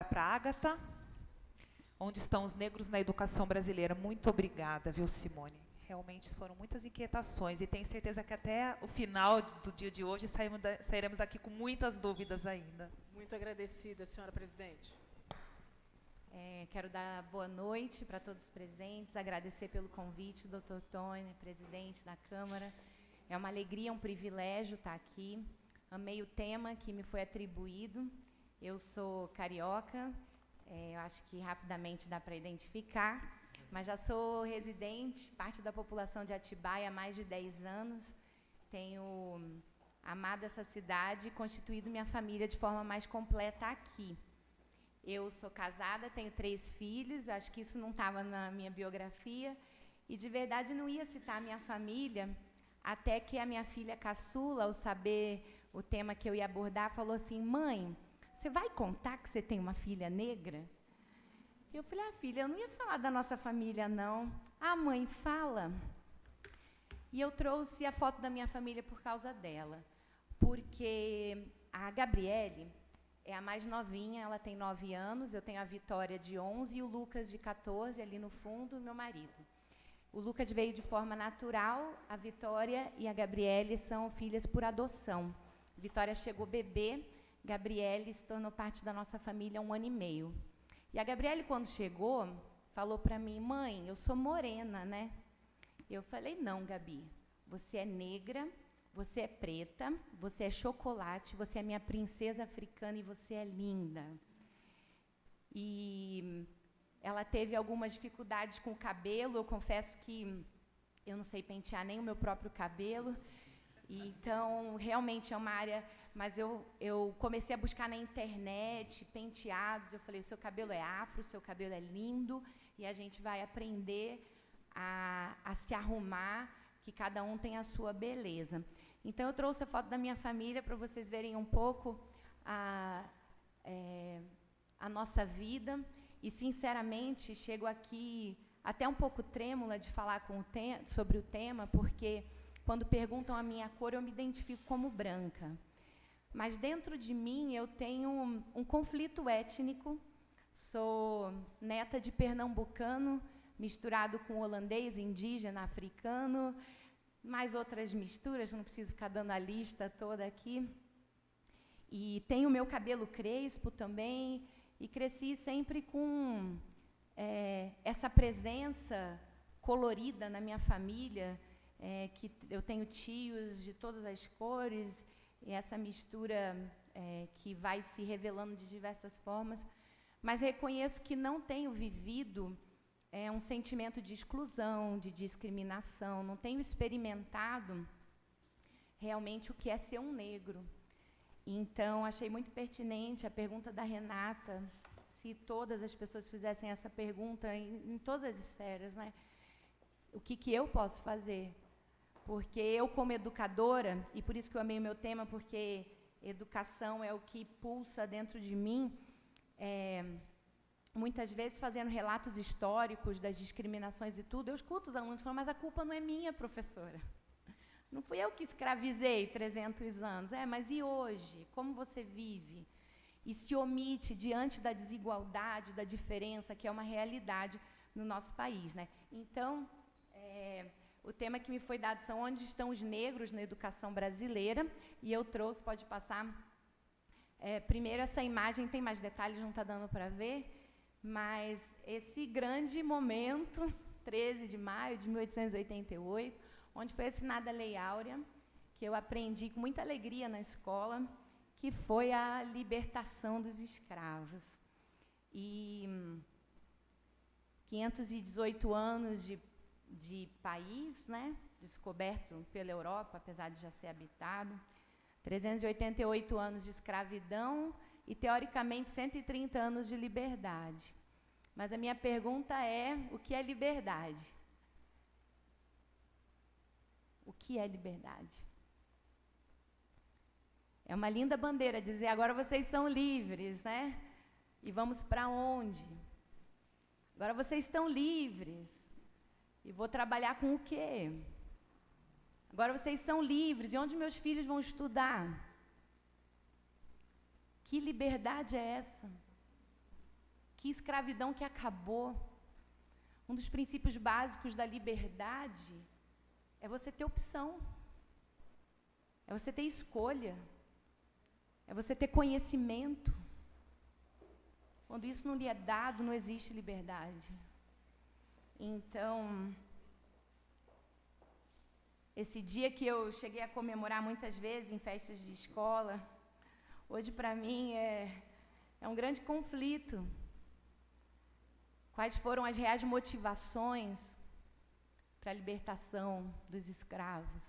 Para a Ágata, onde estão os negros na educação brasileira. Muito obrigada, viu, Simone? Realmente foram muitas inquietações e tenho certeza que até o final do dia de hoje sairemos aqui com muitas dúvidas ainda. Muito agradecida, senhora presidente. Quero dar boa noite para todos os presentes, agradecer pelo convite, doutor Tony, presidente da Câmara. É uma alegria, um privilégio estar aqui. Amei o tema que me foi atribuído. Eu sou carioca, eu acho que rapidamente dá para identificar, mas já sou residente, parte da população de Atibaia há mais de 10 anos. Tenho amado essa cidade e constituído minha família de forma mais completa aqui. Eu sou casada, tenho 3 filhos, acho que isso não estava na minha biografia, e de verdade não ia citar a minha família, até que a minha filha caçula, ao saber o tema que eu ia abordar, falou assim: mãe, você vai contar que você tem uma filha negra? Eu falei: filha, eu não ia falar da nossa família, não. Mãe, fala. E eu trouxe a foto da minha família por causa dela, porque a Gabriele é a mais novinha, ela tem 9 anos, eu tenho a Vitória de 11 e o Lucas de 14, ali no fundo, meu marido. O Lucas veio de forma natural, a Vitória e a Gabriele são filhas por adoção. Vitória chegou bebê, Gabriele se tornou parte da nossa família há 1 ano e meio. E a Gabriele, quando chegou, falou para mim: mãe, eu sou morena, né? Eu falei: não, Gabi, você é negra, você é preta, você é chocolate, você é minha princesa africana e você é linda. E ela teve algumas dificuldades com o cabelo, eu confesso que eu não sei pentear nem o meu próprio cabelo, então realmente é uma área, mas eu comecei a buscar na internet penteados, eu falei: o seu cabelo é afro, o seu cabelo é lindo, e a gente vai aprender a se arrumar, que cada um tem a sua beleza. Então eu trouxe a foto da minha família para vocês verem um pouco a nossa vida, e sinceramente chego aqui até um pouco trêmula de falar sobre o tema, porque quando perguntam a minha cor eu me identifico como branca. Mas dentro de mim eu tenho um conflito étnico, sou neta de pernambucano, misturado com holandês, indígena, africano, mais outras misturas, não preciso ficar dando a lista toda aqui. E tenho meu cabelo crespo também, e cresci sempre com essa presença colorida na minha família, que eu tenho tios de todas as cores, e essa mistura que vai se revelando de diversas formas, mas reconheço que não tenho vivido um sentimento de exclusão, de discriminação, não tenho experimentado realmente o que é ser um negro. Então, achei muito pertinente a pergunta da Renata, se todas as pessoas fizessem essa pergunta em todas as esferas, né? O que eu posso fazer? Porque eu, como educadora, e por isso que eu amei o meu tema, porque educação é o que pulsa dentro de mim, muitas vezes fazendo relatos históricos das discriminações e tudo, eu escuto os alunos falando: mas a culpa não é minha, professora. Não fui eu que escravizei 300 anos. Mas e hoje? Como você vive? E se omite diante da desigualdade, da diferença, que é uma realidade no nosso país, né? Então, o tema que me foi dado são: onde estão os negros na educação brasileira? E eu trouxe, pode passar. Primeiro, essa imagem tem mais detalhes, não está dando para ver, mas esse grande momento, 13 de maio de 1888, onde foi assinada a Lei Áurea, que eu aprendi com muita alegria na escola, que foi a libertação dos escravos. E 518 anos de país, né, descoberto pela Europa, apesar de já ser habitado, 388 anos de escravidão e, teoricamente, 130 anos de liberdade. Mas a minha pergunta é: o que é liberdade? O que é liberdade? É uma linda bandeira dizer: agora vocês são livres, né? E vamos para onde? Agora vocês estão livres. E vou trabalhar com o quê? Agora vocês são livres. E onde meus filhos vão estudar? Que liberdade é essa? Que escravidão que acabou. Um dos princípios básicos da liberdade é você ter opção, é você ter escolha, é você ter conhecimento. Quando isso não lhe é dado, não existe liberdade. Então, esse dia que eu cheguei a comemorar muitas vezes em festas de escola, hoje para mim é um grande conflito. Quais foram as reais motivações para a libertação dos escravos?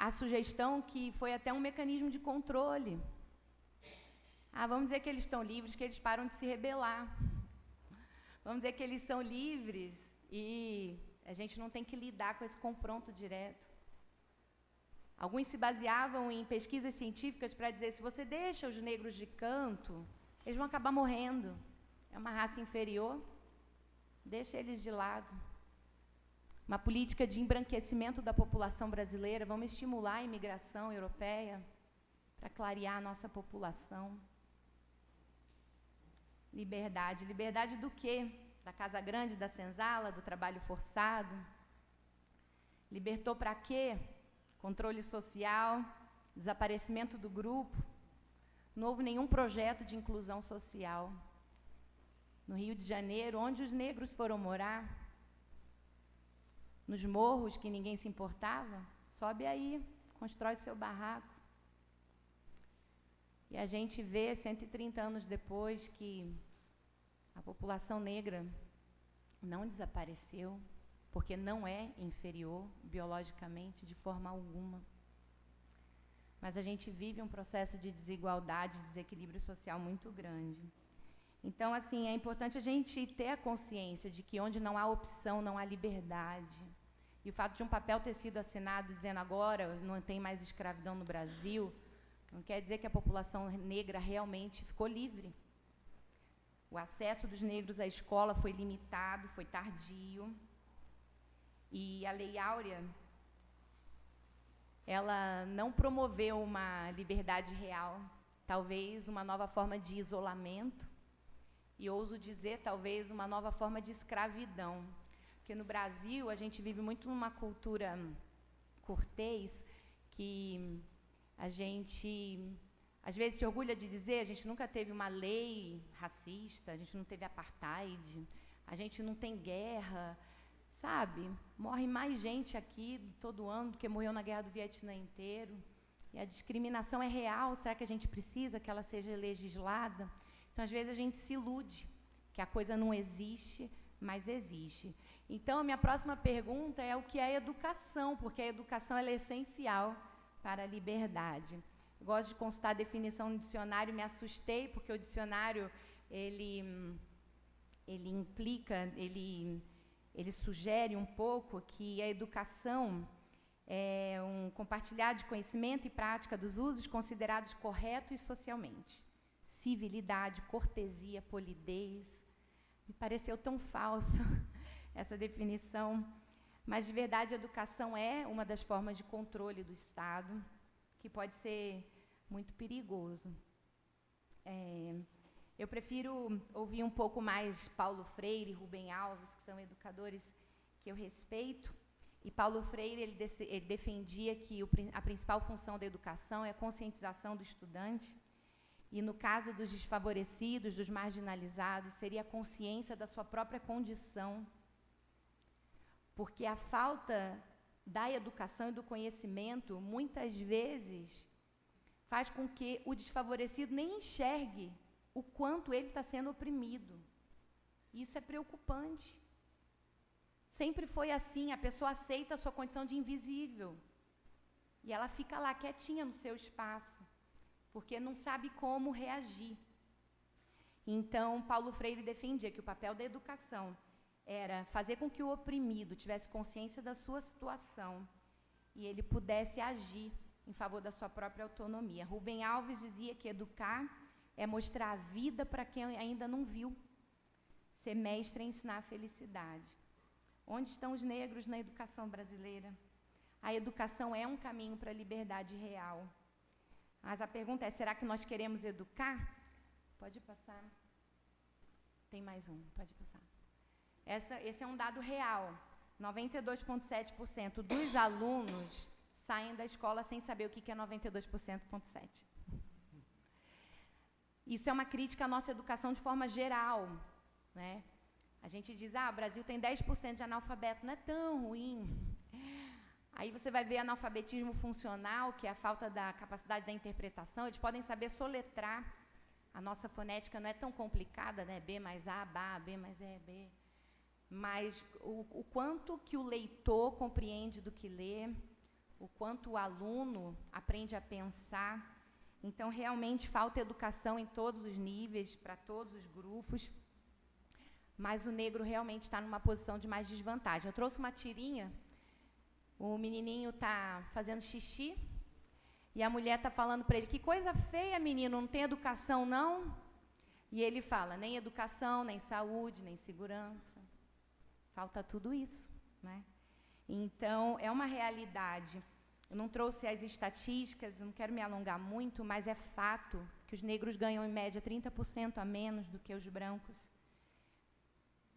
A sugestão que foi até um mecanismo de controle. Vamos dizer que eles estão livres, que eles param de se rebelar. Vamos dizer que eles são livres e a gente não tem que lidar com esse confronto direto. Alguns se baseavam em pesquisas científicas para dizer, se você deixa os negros de canto, eles vão acabar morrendo. É uma raça inferior, deixa eles de lado. Uma política de embranquecimento da população brasileira, vamos estimular a imigração europeia para clarear a nossa população. Liberdade. Liberdade do quê? Da casa grande, da senzala, do trabalho forçado? Libertou para quê? Controle social, desaparecimento do grupo. Não houve nenhum projeto de inclusão social. No Rio de Janeiro, onde os negros foram morar? Nos morros que ninguém se importava? Sobe aí, constrói seu barraco. E a gente vê, 130 anos depois, que a população negra não desapareceu, porque não é inferior biologicamente de forma alguma. Mas a gente vive um processo de desigualdade, de desequilíbrio social muito grande. Então, assim, é importante a gente ter a consciência de que onde não há opção, não há liberdade. E o fato de um papel ter sido assinado dizendo agora não tem mais escravidão no Brasil, não quer dizer que a população negra realmente ficou livre. O acesso dos negros à escola foi limitado, foi tardio. E a Lei Áurea, ela não promoveu uma liberdade real, talvez uma nova forma de isolamento, e ouso dizer, talvez, uma nova forma de escravidão. Porque no Brasil, a gente vive muito numa cultura cortês, que a gente, às vezes, se orgulha de dizer, a gente nunca teve uma lei racista, a gente não teve apartheid, a gente não tem guerra, sabe? Morre mais gente aqui todo ano do que morreu na Guerra do Vietnã inteiro. E a discriminação é real, será que a gente precisa que ela seja legislada? Então, às vezes, a gente se ilude que a coisa não existe, mas existe. Então, a minha próxima pergunta é o que é educação, porque a educação ela é essencial para a liberdade. Eu gosto de consultar a definição no dicionário, me assustei, porque o dicionário, ele implica, ele sugere um pouco que a educação é um compartilhar de conhecimento e prática dos usos considerados corretos socialmente. Civilidade, cortesia, polidez. Me pareceu tão falso essa definição, mas de verdade a educação é uma das formas de controle do Estado, que pode ser muito perigoso. Eu prefiro ouvir um pouco mais Paulo Freire e Rubem Alves, que são educadores que eu respeito. E Paulo Freire ele defendia que a principal função da educação é a conscientização do estudante. E no caso dos desfavorecidos, dos marginalizados, seria a consciência da sua própria condição. Porque a falta da educação e do conhecimento, muitas vezes, faz com que o desfavorecido nem enxergue o quanto ele está sendo oprimido. Isso é preocupante. Sempre foi assim, a pessoa aceita a sua condição de invisível. E ela fica lá quietinha no seu espaço, porque não sabe como reagir. Então, Paulo Freire defendia que o papel da educação era fazer com que o oprimido tivesse consciência da sua situação e ele pudesse agir em favor da sua própria autonomia. Rubem Alves dizia que educar é mostrar a vida para quem ainda não viu. Ser mestre é ensinar a felicidade. Onde estão os negros na educação brasileira? A educação é um caminho para a liberdade real. Mas a pergunta é, será que nós queremos educar? Pode passar. Tem mais um, pode passar. Esse é um dado real. 92,7% dos alunos saem da escola sem saber o que é 92,7%. Isso é uma crítica à nossa educação de forma geral, né? A gente diz, o Brasil tem 10% de analfabeto, não é tão ruim. Aí você vai ver analfabetismo funcional, que é a falta da capacidade da interpretação. Eles podem saber soletrar. A nossa fonética não é tão complicada, né? B mais A, Bá, B mais E, B. Mas o quanto que o leitor compreende do que lê, o quanto o aluno aprende a pensar. Então, realmente, falta educação em todos os níveis, para todos os grupos. Mas o negro realmente está numa posição de mais desvantagem. Eu trouxe uma tirinha. O menininho está fazendo xixi e a mulher está falando para ele, que coisa feia, menino, não tem educação, não? E ele fala, nem educação, nem saúde, nem segurança. Falta tudo isso, né? Então, é uma realidade. Eu não trouxe as estatísticas, não quero me alongar muito, mas é fato que os negros ganham, em média, 30% a menos do que os brancos.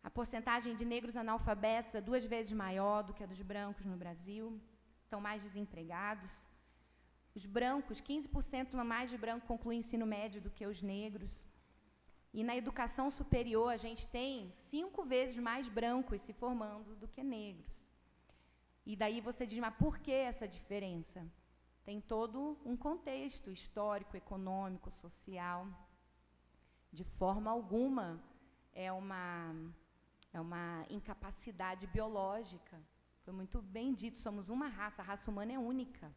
A porcentagem de negros analfabetos é 2 vezes maior do que a dos brancos no Brasil. Estão mais desempregados. Os brancos, 15% a mais de brancos concluem ensino médio do que os negros. E na educação superior, a gente tem 5 vezes mais brancos se formando do que negros. E daí você diz, mas por que essa diferença? Tem todo um contexto histórico, econômico, social. De forma alguma é uma incapacidade biológica. Foi muito bem dito, somos uma raça, a raça humana é única.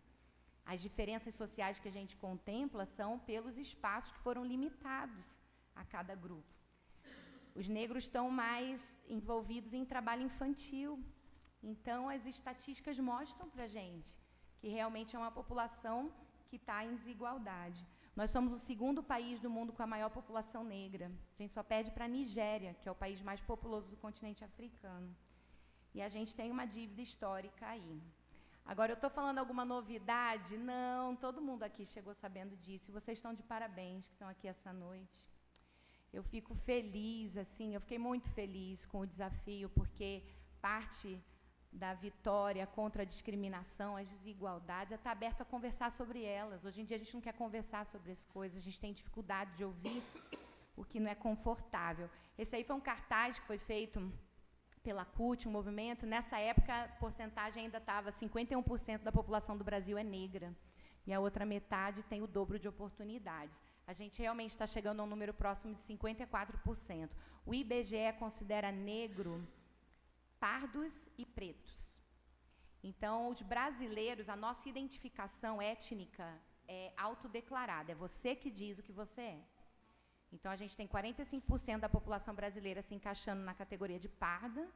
As diferenças sociais que a gente contempla são pelos espaços que foram limitados a cada grupo. Os negros estão mais envolvidos em trabalho infantil. Então, as estatísticas mostram para a gente que realmente é uma população que está em desigualdade. Nós somos o 2º país do mundo com a maior população negra. A gente só perde para a Nigéria, que é o país mais populoso do continente africano. E a gente tem uma dívida histórica aí. Agora, eu estou falando alguma novidade? Não, todo mundo aqui chegou sabendo disso. E vocês estão de parabéns que estão aqui essa noite. Eu fico feliz, assim, eu fiquei muito feliz com o desafio, porque parte da vitória contra a discriminação, as desigualdades, é estar aberto a conversar sobre elas. Hoje em dia a gente não quer conversar sobre as coisas, a gente tem dificuldade de ouvir o que não é confortável. Esse aí foi um cartaz que foi feito pela CUT, um movimento. Nessa época, a porcentagem ainda estava 51% da população do Brasil é negra, e a outra metade tem o dobro de oportunidades. A gente realmente está chegando a um número próximo de 54%. O IBGE considera negro pardos e pretos. Então, os brasileiros, a nossa identificação étnica é autodeclarada, é você que diz o que você é. Então, a gente tem 45% da população brasileira se encaixando na categoria de parda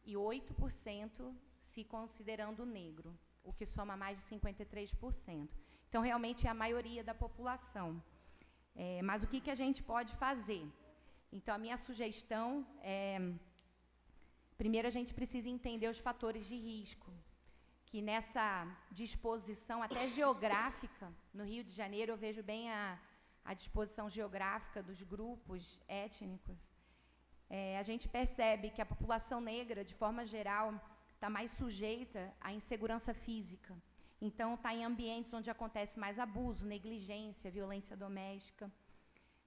e 8% se considerando negro, o que soma mais de 53%. Então, realmente é a maioria da população. Mas o que a gente pode fazer? Então, a minha sugestão é... Primeiro, a gente precisa entender os fatores de risco, que nessa disposição até geográfica, no Rio de Janeiro eu vejo bem a disposição geográfica dos grupos étnicos. A gente percebe que a população negra, de forma geral, está mais sujeita à insegurança física. Então, está em ambientes onde acontece mais abuso, negligência, violência doméstica,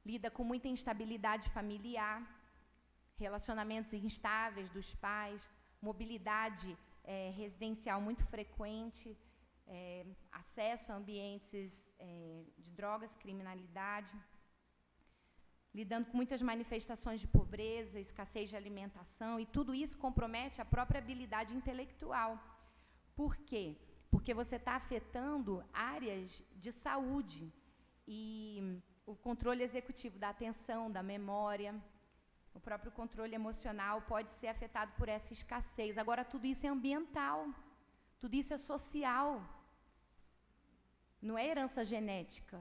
lida com muita instabilidade familiar, relacionamentos instáveis dos pais, mobilidade residencial muito frequente, acesso a ambientes de drogas, criminalidade, lidando com muitas manifestações de pobreza, escassez de alimentação, e tudo isso compromete a própria habilidade intelectual. Por quê? Porque você está afetando áreas de saúde e o controle executivo da atenção, da memória, o próprio controle emocional pode ser afetado por essa escassez. Agora, tudo isso é ambiental, tudo isso é social, não é herança genética.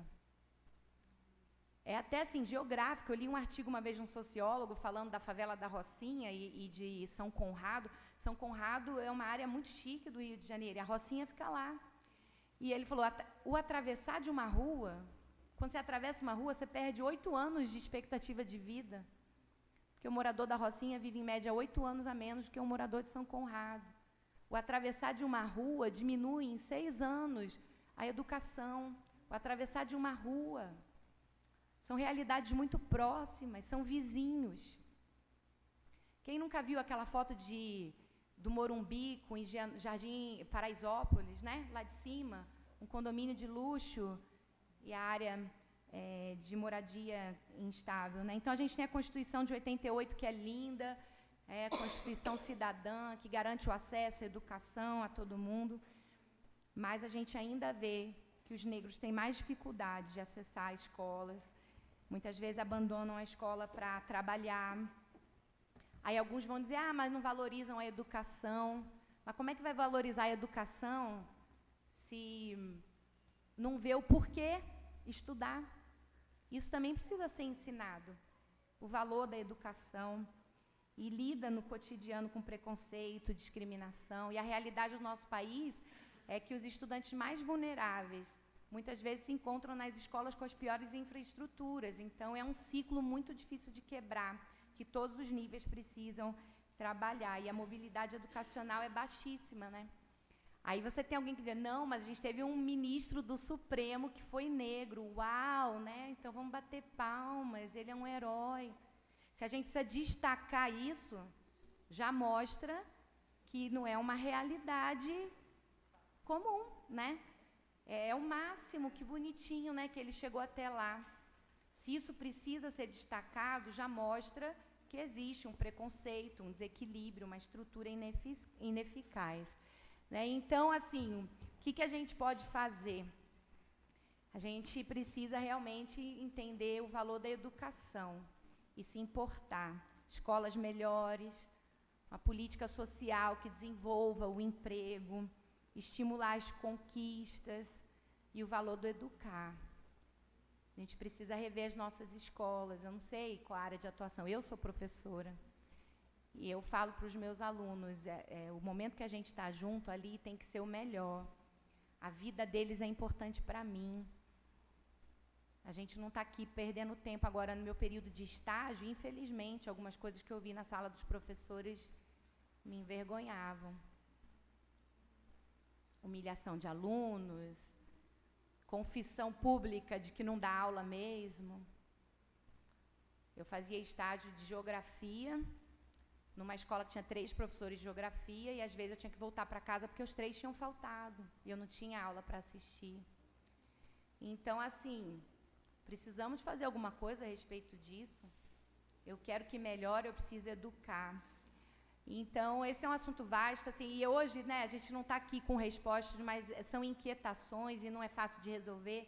É até assim, geográfico. Eu li um artigo uma vez de um sociólogo falando da favela da Rocinha e de São Conrado. São Conrado é uma área muito chique do Rio de Janeiro, e a Rocinha fica lá. E ele falou, o atravessar de uma rua Quando você atravessa uma rua, você perde 8 anos de expectativa de vida. Porque o morador da Rocinha vive, em média, 8 anos a menos do que um morador de São Conrado. O atravessar de uma rua diminui em 6 anos a educação. O atravessar de uma rua. São realidades muito próximas, são vizinhos. Quem nunca viu aquela foto do Morumbi com Jardim Paraisópolis, né? Lá de cima, um condomínio de luxo e a área de moradia instável, né? Então, a gente tem a Constituição de 88, que é linda, a Constituição cidadã, que garante o acesso à educação a todo mundo, mas a gente ainda vê que os negros têm mais dificuldade de acessar escolas, muitas vezes abandonam a escola para trabalhar. Aí alguns vão dizer, mas não valorizam a educação. Mas como é que vai valorizar a educação se não vê o porquê estudar? Isso também precisa ser ensinado, o valor da educação, e lida no cotidiano com preconceito, discriminação. E a realidade do nosso país é que os estudantes mais vulneráveis muitas vezes se encontram nas escolas com as piores infraestruturas. Então, é um ciclo muito difícil de quebrar, que todos os níveis precisam trabalhar. E a mobilidade educacional é baixíssima, né? Aí você tem alguém que diz, não, mas a gente teve um ministro do Supremo que foi negro. Uau, né? Então vamos bater palmas, ele é um herói. Se a gente precisa destacar isso, já mostra que não é uma realidade comum, né? É o máximo, que bonitinho, né, que ele chegou até lá. Se isso precisa ser destacado, já mostra que existe um preconceito, um desequilíbrio, uma estrutura ineficaz. Né? Então, assim, o que a gente pode fazer? A gente precisa realmente entender o valor da educação e se importar. Escolas melhores, uma política social que desenvolva o emprego, estimular as conquistas e o valor do educar. A gente precisa rever as nossas escolas. Eu não sei qual a área de atuação. Eu sou professora. E eu falo para os meus alunos, o momento que a gente está junto ali tem que ser o melhor. A vida deles é importante para mim. A gente não está aqui perdendo tempo agora no meu período de estágio. Infelizmente, algumas coisas que eu vi na sala dos professores me envergonhavam. Humilhação de alunos, confissão pública de que não dá aula mesmo. Eu fazia estágio de geografia, numa escola que tinha 3 professores de geografia, e às vezes eu tinha que voltar para casa porque os 3 tinham faltado, e eu não tinha aula para assistir. Então, assim, precisamos fazer alguma coisa a respeito disso. Eu quero que melhore, eu preciso educar. Então, esse é um assunto vasto, assim, e hoje, né, a gente não está aqui com respostas, mas são inquietações e não é fácil de resolver,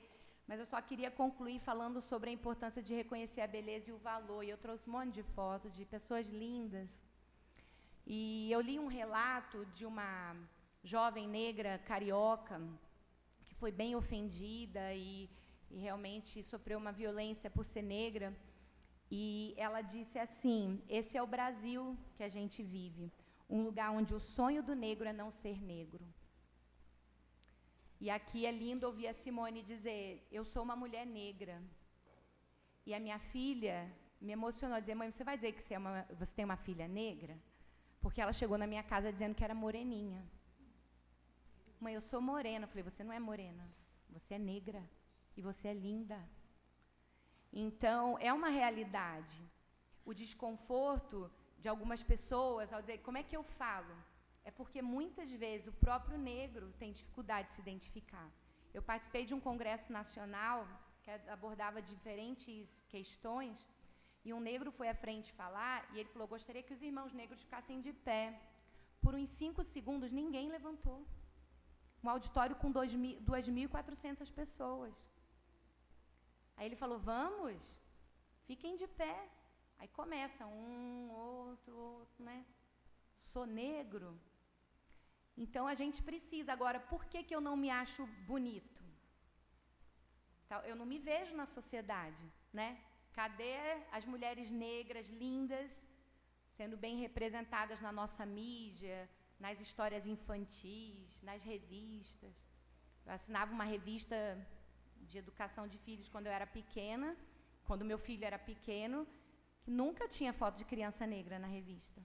mas eu só queria concluir falando sobre a importância de reconhecer a beleza e o valor, e eu trouxe um monte de fotos de pessoas lindas. E eu li um relato de uma jovem negra carioca, que foi bem ofendida e realmente sofreu uma violência por ser negra. E ela disse assim, esse é o Brasil que a gente vive, um lugar onde o sonho do negro é não ser negro. E aqui é lindo ouvir a Simone dizer, eu sou uma mulher negra. E a minha filha me emocionou, dizer, mãe, você vai dizer que você tem uma filha negra? Porque ela chegou na minha casa dizendo que era moreninha. Mãe, eu sou morena. Eu falei, você não é morena, você é negra e você é linda. Então, é uma realidade. O desconforto de algumas pessoas ao dizer, como é que eu falo? É porque muitas vezes o próprio negro tem dificuldade de se identificar. Eu participei de um congresso nacional que abordava diferentes questões, e um negro foi à frente falar, e ele falou, gostaria que os irmãos negros ficassem de pé. Por uns 5 segundos, ninguém levantou. Um auditório com 2.400 pessoas. Aí ele falou, vamos, fiquem de pé. Aí começa outro, né? Sou negro. Então, a gente precisa. Agora, por que eu não me acho bonito? Eu não me vejo na sociedade, né? Cadê as mulheres negras lindas sendo bem representadas na nossa mídia, nas histórias infantis, nas revistas? Eu assinava uma revista de educação de filhos quando eu era pequena, quando meu filho era pequeno, que nunca tinha foto de criança negra na revista.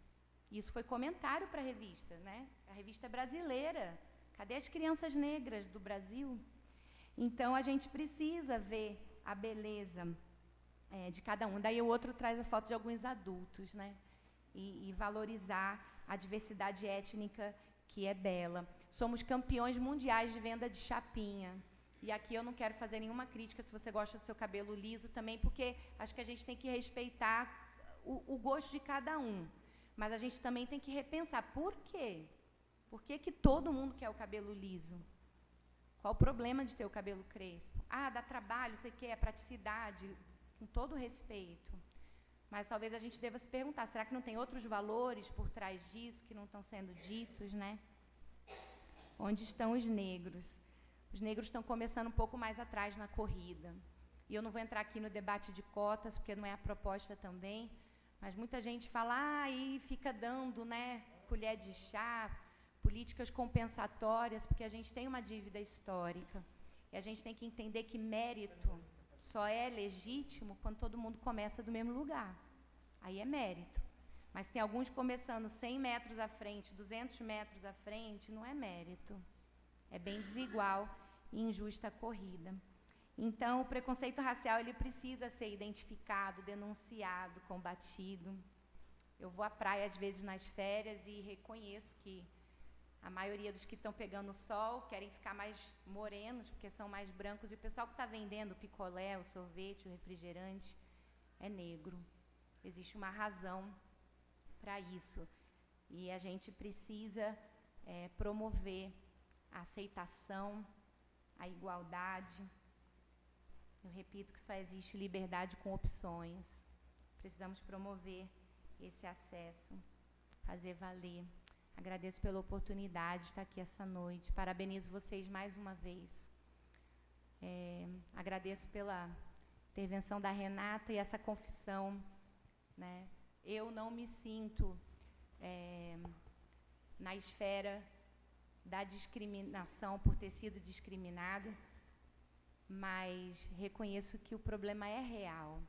Isso foi comentário para a revista, né? A revista é brasileira. Cadê as crianças negras do Brasil? Então, a gente precisa ver a beleza de cada um. Daí o outro traz a foto de alguns adultos, né? E valorizar a diversidade étnica, que é bela. Somos campeões mundiais de venda de chapinha. E aqui eu não quero fazer nenhuma crítica se você gosta do seu cabelo liso também, porque acho que a gente tem que respeitar o gosto de cada um. Mas a gente também tem que repensar por quê? Por que todo mundo quer o cabelo liso? Qual o problema de ter o cabelo crespo? Ah, dá trabalho, sei o quê, é praticidade, com todo respeito. Mas talvez a gente deva se perguntar, será que não tem outros valores por trás disso que não estão sendo ditos, né? Onde estão os negros? Os negros estão começando um pouco mais atrás na corrida. E eu não vou entrar aqui no debate de cotas, porque não é a proposta também, mas muita gente fala, e fica dando, né, colher de chá, políticas compensatórias, porque a gente tem uma dívida histórica. E a gente tem que entender que mérito só é legítimo quando todo mundo começa do mesmo lugar. Aí é mérito. Mas tem alguns começando 100 metros à frente, 200 metros à frente, não é mérito. É bem desigual e injusta a corrida. Então, o preconceito racial ele precisa ser identificado, denunciado, combatido. Eu vou à praia, às vezes, nas férias e reconheço que a maioria dos que estão pegando sol querem ficar mais morenos, porque são mais brancos, e o pessoal que está vendendo o picolé, o sorvete, o refrigerante, é negro. Existe uma razão para isso. E a gente precisa promover a aceitação, a igualdade. Eu repito que só existe liberdade com opções. Precisamos promover esse acesso, fazer valer. Agradeço pela oportunidade de estar aqui essa noite. Parabenizo vocês mais uma vez. Agradeço pela intervenção da Renata e essa confissão, né? Eu não me sinto na esfera da discriminação por ter sido discriminada, mas reconheço que o problema é real.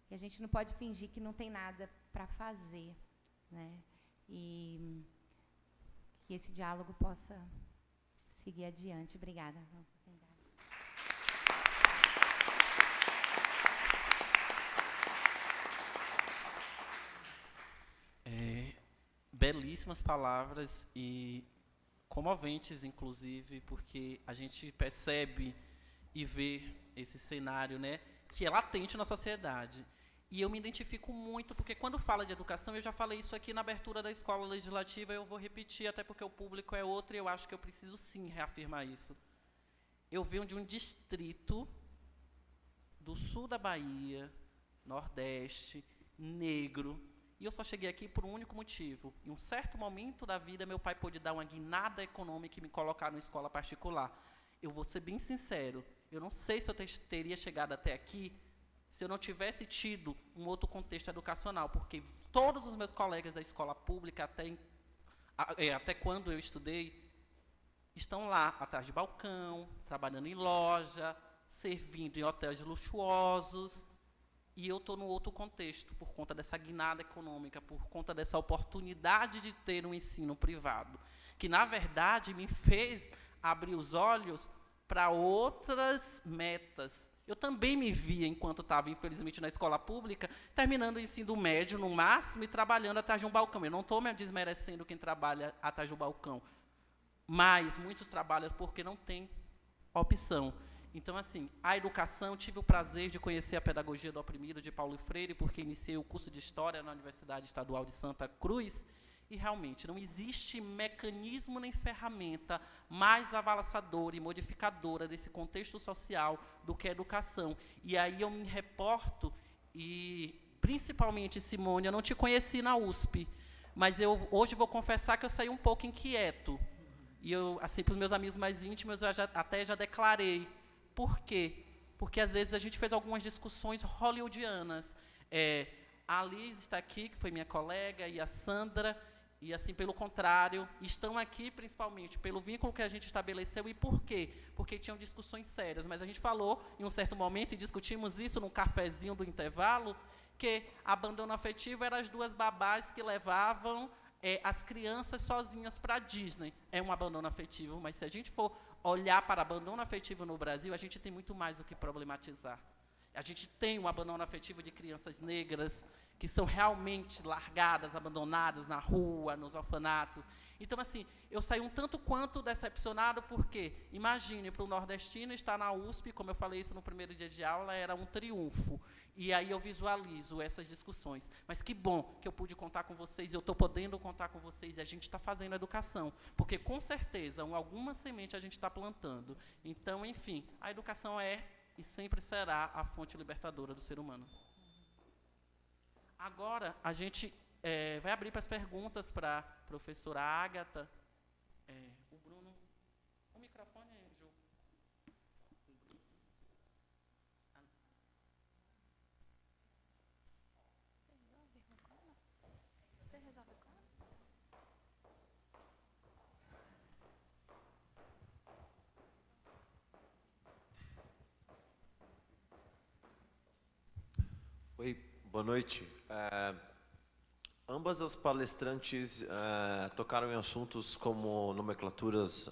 E a gente não pode fingir que não tem nada para fazer, né? E que esse diálogo possa seguir adiante. Obrigada pela oportunidade. Belíssimas palavras e comoventes, inclusive, porque a gente percebe e vê esse cenário, né, que é latente na sociedade. E eu me identifico muito, porque quando fala de educação, eu já falei isso aqui na abertura da escola legislativa, eu vou repetir, até porque o público é outro, e eu acho que eu preciso sim reafirmar isso. Eu venho de um distrito do sul da Bahia, Nordeste, negro, e eu só cheguei aqui por um único motivo. Em um certo momento da vida, meu pai pôde dar uma guinada econômica e me colocar numa escola particular. Eu vou ser bem sincero, eu não sei se eu teria chegado até aqui se eu não tivesse tido um outro contexto educacional, porque todos os meus colegas da escola pública, até quando eu estudei, estão lá, atrás de balcão, trabalhando em loja, servindo em hotéis luxuosos, e eu estou no outro contexto, por conta dessa guinada econômica, por conta dessa oportunidade de ter um ensino privado, que, na verdade, me fez abrir os olhos para outras metas. Eu também me via, enquanto estava, infelizmente, na escola pública, terminando o ensino médio, no máximo, e trabalhando atrás de um balcão. Eu não estou me desmerecendo quem trabalha atrás do balcão, mas muitos trabalham porque não tem opção. Então, assim, a educação, tive o prazer de conhecer a pedagogia do oprimido de Paulo Freire, porque iniciei o curso de História na Universidade Estadual de Santa Cruz, e realmente não existe mecanismo nem ferramenta mais avalaçadora e modificadora desse contexto social do que a educação. E aí eu me reporto, e principalmente, Simone, eu não te conheci na USP, mas eu hoje vou confessar que eu saí um pouco inquieto. E eu, assim, para os meus amigos mais íntimos, eu já declarei. Por quê? Porque, às vezes, a gente fez algumas discussões hollywoodianas. A Liz está aqui, que foi minha colega, e a Sandra, E, assim, pelo contrário, estão aqui principalmente pelo vínculo que a gente estabeleceu. E por quê? Porque tinham discussões sérias. Mas a gente falou, em um certo momento, e discutimos isso num cafezinho do intervalo, que abandono afetivo eram as duas babás que levavam as crianças sozinhas para a Disney. É um abandono afetivo, mas se a gente for olhar para abandono afetivo no Brasil, a gente tem muito mais do que problematizar. A gente tem um abandono afetivo de crianças negras que são realmente largadas, abandonadas na rua, nos orfanatos. Então, assim, eu saí um tanto quanto decepcionado, porque, imagine, para o nordestino estar na USP, como eu falei isso no primeiro dia de aula, era um triunfo. E aí eu visualizo essas discussões. Mas que bom que eu pude contar com vocês, eu estou podendo contar com vocês, e a gente está fazendo educação. Porque, com certeza, alguma semente a gente está plantando. Então, enfim, a educação é e sempre será a fonte libertadora do ser humano. Agora, a gente vai abrir para as perguntas para a professora Ágata. O Bruno... O microfone, Ju. Você resolve como? Oi, boa noite. Ambas as palestrantes tocaram em assuntos como nomenclaturas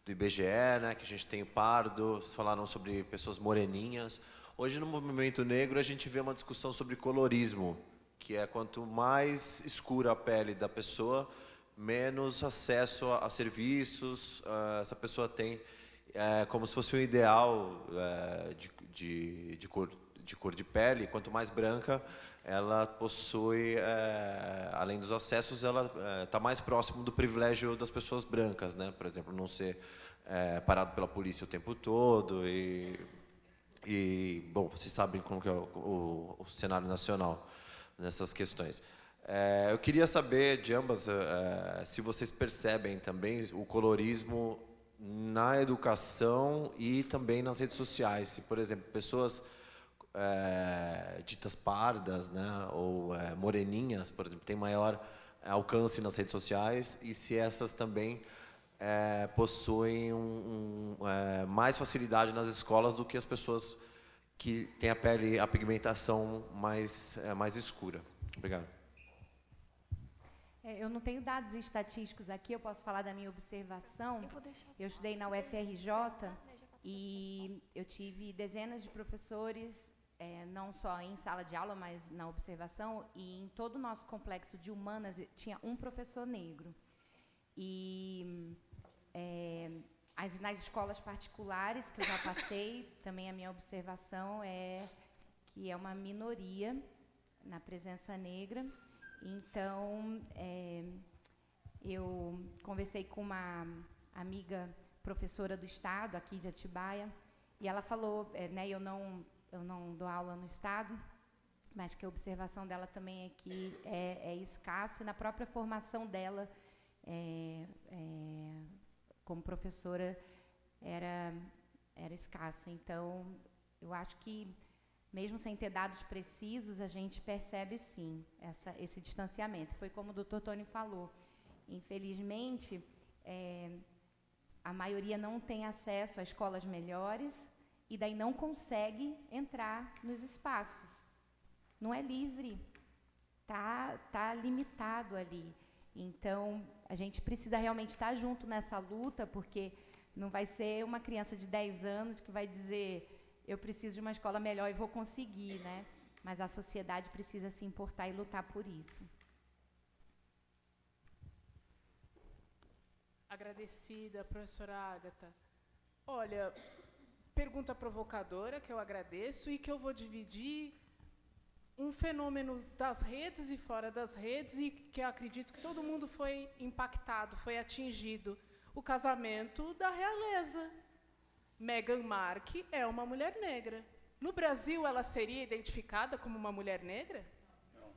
do IBGE, né, que a gente tem o pardo, falaram sobre pessoas moreninhas. Hoje, no movimento negro, a gente vê uma discussão sobre colorismo, que é quanto mais escura a pele da pessoa, menos acesso a serviços essa pessoa tem, como se fosse um ideal de cor de pele. Quanto mais branca, ela possui, além dos acessos, ela está mais próximo do privilégio das pessoas brancas, né? Por exemplo, não ser parado pela polícia o tempo todo bom, vocês sabem como que é o cenário nacional nessas questões. Eu queria saber de ambas se vocês percebem também o colorismo na educação e também nas redes sociais. Se, por exemplo, pessoas ditas pardas, né, ou moreninhas, por exemplo, têm maior alcance nas redes sociais, e se essas também possuem mais facilidade nas escolas do que as pessoas que têm a pigmentação mais escura. Obrigado. Eu não tenho dados estatísticos aqui, eu posso falar da minha observação. Eu estudei na UFRJ e eu tive dezenas de professores, não só em sala de aula, mas na observação, e em todo o nosso complexo de humanas tinha um professor negro. E nas escolas particulares que eu já passei, também a minha observação é que é uma minoria na presença negra. Então, eu conversei com uma amiga professora do Estado, aqui de Atibaia, e ela falou, eu não dou aula no Estado, mas que a observação dela também é que é escasso, e na própria formação dela, como professora, era escasso. Então, eu acho que, mesmo sem ter dados precisos, a gente percebe, sim, esse distanciamento. Foi como o Dr. Tony falou. Infelizmente, a maioria não tem acesso a escolas melhores e daí não consegue entrar nos espaços. Não é livre, tá limitado ali. Então, a gente precisa realmente estar junto nessa luta, porque não vai ser uma criança de 10 anos que vai dizer: eu preciso de uma escola melhor e vou conseguir, né? Mas a sociedade precisa se importar e lutar por isso. Agradecida, professora Ágata. Olha, pergunta provocadora, que eu agradeço, e que eu vou dividir um fenômeno das redes e fora das redes, e que eu acredito que todo mundo foi impactado, foi atingido. O casamento da realeza. Meghan Markle é uma mulher negra. No Brasil, ela seria identificada como uma mulher negra? Não.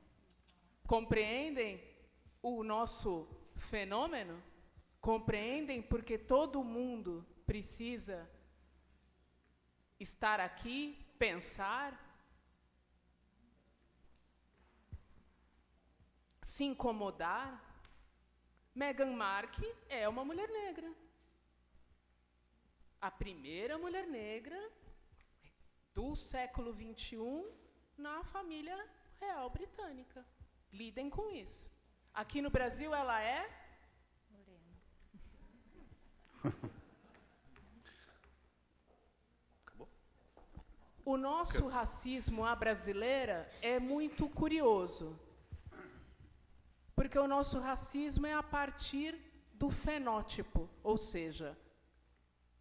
Compreendem o nosso fenômeno? Compreendem porque todo mundo precisa estar aqui, pensar? se incomodar, Meghan Markle é uma mulher negra. A primeira mulher negra do século XXI na família real britânica. Lidem com isso. Aqui no Brasil ela é Morena. O nosso racismo à brasileira é muito curioso. Porque o nosso racismo é a partir do fenótipo, ou seja,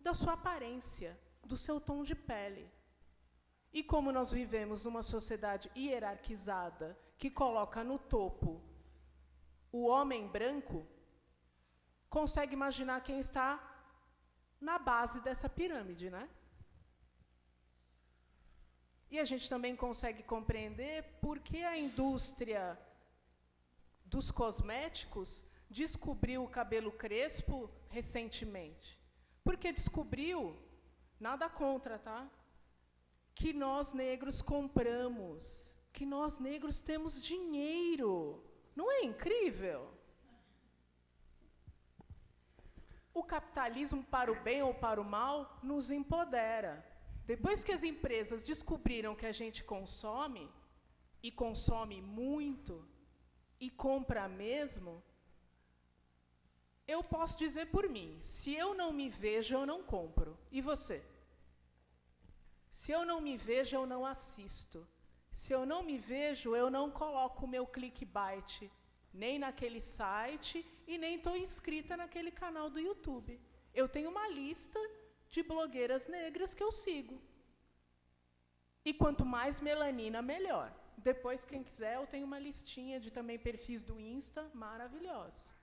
da sua aparência, do seu tom de pele. E como nós vivemos numa sociedade hierarquizada, que coloca no topo o homem branco, consegue imaginar quem está na base dessa pirâmide, né? E a gente também consegue compreender por que a indústria dos cosméticos descobriu o cabelo crespo recentemente. Porque descobriu, nada contra, tá? Que nós negros compramos, que nós negros temos dinheiro. Não é incrível? O capitalismo, para o bem ou para o mal, nos empodera. Depois que as empresas descobriram que a gente consome, e consome muito, e compra mesmo, eu posso dizer por mim, se eu não me vejo, eu não compro. E você? Se eu não me vejo, eu não assisto. Se eu não me vejo, eu não coloco o meu clickbait nem naquele site e nem estou inscrita naquele canal do YouTube. Eu tenho uma lista de blogueiras negras que eu sigo. E quanto mais melanina, melhor. Depois, quem quiser, eu tenho uma listinha de também perfis do Insta maravilhosos.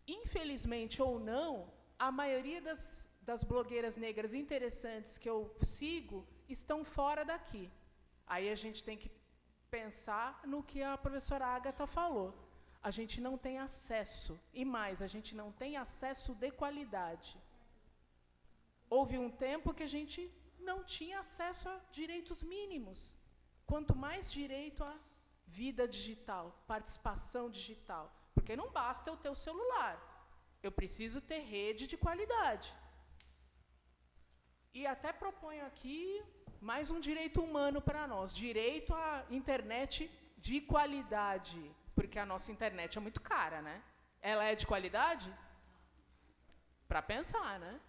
Infelizmente ou não, a maioria das blogueiras negras interessantes que eu sigo estão fora daqui. Aí a gente tem que pensar no que a professora Agatha falou. A gente não tem acesso, e mais, a gente não tem acesso de qualidade. Houve um tempo que a gente não tinha acesso a direitos mínimos. Quanto mais direito à vida digital, participação digital. Porque não basta eu ter o celular. Eu preciso ter rede de qualidade. E até proponho aqui mais um direito humano para nós. Direito à internet de qualidade. Porque a nossa internet é muito cara, né? Ela é de qualidade? Para pensar, né?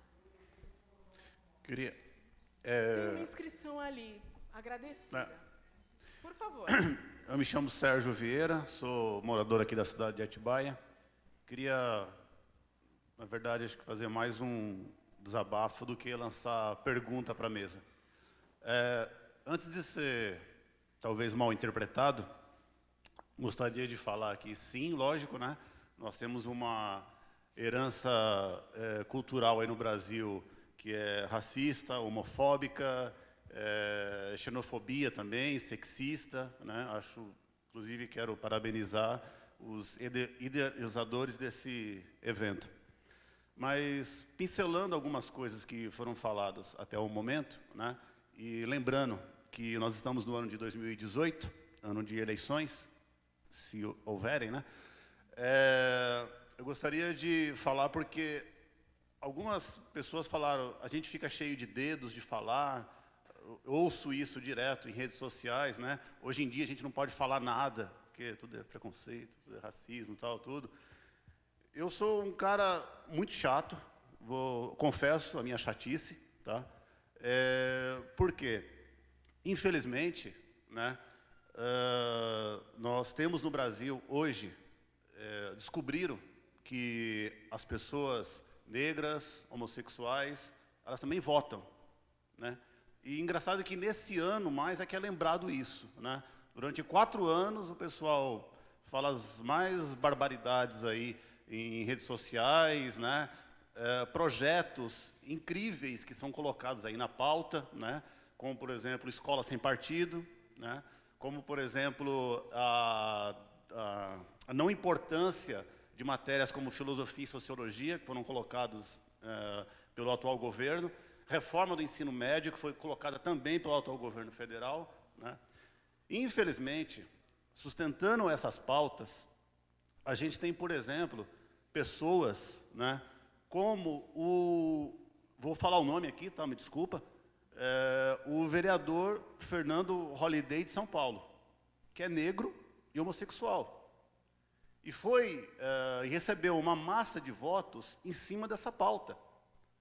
Queria... Tem uma inscrição ali. Agradecida. Por favor. Eu me chamo Sérgio Vieira, sou morador aqui da cidade de Atibaia. Queria, na verdade, acho que fazer mais um desabafo do que lançar pergunta para a mesa. Antes de ser, talvez, mal interpretado, gostaria de falar aqui, sim, lógico, né? Nós temos uma herança cultural aí no Brasil que é racista, homofóbica, xenofobia também, sexista, né? Acho, inclusive, quero parabenizar os idealizadores desse evento. Mas, pincelando algumas coisas que foram faladas até o momento, né? E lembrando que nós estamos no ano de 2018, ano de eleições, se houverem, né? Eu gostaria de falar porque algumas pessoas falaram, a gente fica cheio de dedos de falar, ouço isso direto em redes sociais, né? Hoje em dia a gente não pode falar nada, porque tudo é preconceito, tudo é racismo, tal, tudo. Eu sou um cara muito chato, confesso a minha chatice, tá? Por quê? Infelizmente, né? Nós temos no Brasil hoje, descobriram que as pessoas negras, homossexuais, elas também votam, né? E engraçado que nesse ano mais é que é lembrado isso, né? Durante 4 anos o pessoal fala as mais barbaridades aí em redes sociais, né? Projetos incríveis que são colocados aí na pauta, né? Como, por exemplo, Escola Sem Partido, né? Como, por exemplo, a não importância de matérias como filosofia e sociologia, que foram colocados pelo atual governo, reforma do ensino médio, que foi colocada também pelo atual governo federal, né? Infelizmente, sustentando essas pautas, a gente tem, por exemplo, pessoas, né, como vou falar o nome aqui, tá, me desculpa, o vereador Fernando Holliday de São Paulo, que é negro e homossexual. E recebeu uma massa de votos em cima dessa pauta,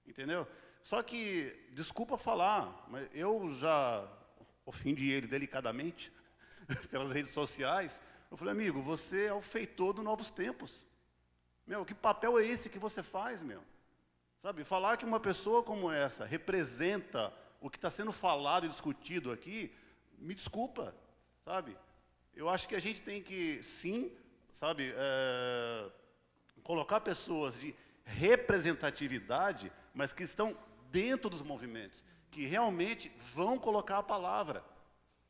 entendeu? Só que, desculpa falar, mas eu já ofendi ele delicadamente pelas redes sociais. Eu falei, amigo, você é o feitor do Novos Tempos. Meu, que papel é esse que você faz, meu? Sabe, falar que uma pessoa como essa representa o que está sendo falado e discutido aqui, me desculpa, sabe? Eu acho que a gente tem que, sim, sabe, colocar pessoas de representatividade, mas que estão dentro dos movimentos, que realmente vão colocar a palavra,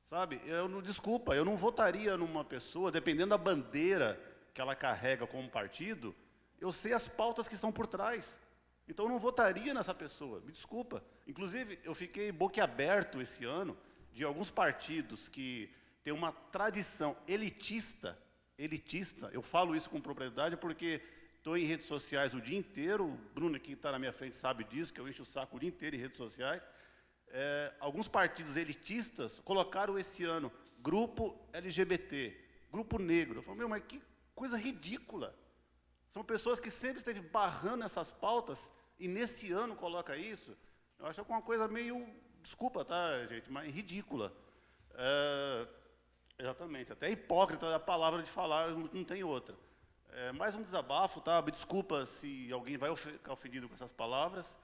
sabe? Desculpa, eu não votaria numa pessoa, dependendo da bandeira que ela carrega como partido, eu sei as pautas que estão por trás. Então eu não votaria nessa pessoa, me desculpa. Inclusive, eu fiquei boquiaberto esse ano de alguns partidos que têm uma tradição elitista, eu falo isso com propriedade porque estou em redes sociais o dia inteiro, o Bruno que está na minha frente sabe disso, que eu encho o saco o dia inteiro em redes sociais. Alguns partidos elitistas colocaram esse ano grupo LGBT, grupo negro. Eu falo, meu, mas que coisa ridícula. São pessoas que sempre esteve barrando essas pautas e nesse ano coloca isso. Eu acho uma coisa meio, desculpa, tá, gente, mas ridícula. Exatamente, até hipócrita a palavra de falar, não tem outra. Mais um desabafo, tá? Me desculpa se alguém vai ficar ofendido com essas palavras.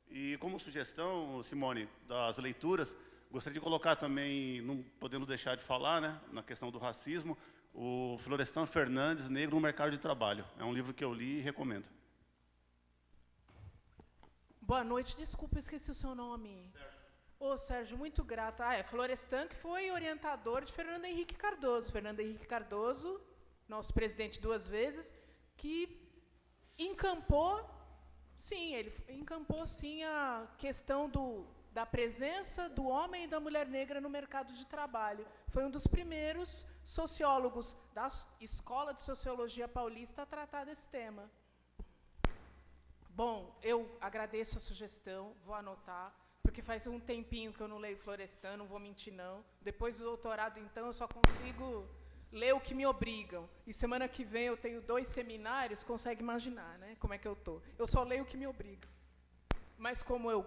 E como sugestão, Simone, das leituras, gostaria de colocar também, não podendo deixar de falar, né, na questão do racismo, o Florestan Fernandes, Negro no Mercado de Trabalho. É um livro que eu li e recomendo. Boa noite, desculpa, eu esqueci o seu nome. Ô, Sérgio, muito grata. Florestan, que foi orientador de Fernando Henrique Cardoso. Fernando Henrique Cardoso, nosso presidente 2 vezes, que encampou, sim, a questão da presença do homem e da mulher negra no mercado de trabalho. Foi um dos primeiros sociólogos da Escola de Sociologia Paulista a tratar desse tema. Bom, eu agradeço a sugestão, vou anotar, porque faz um tempinho que eu não leio Florestan, não vou mentir, não. Depois do doutorado, então, eu só consigo ler o que me obrigam. E semana que vem eu tenho 2 seminários, consegue imaginar, né, como é que eu estou. Eu só leio o que me obrigam. Mas como eu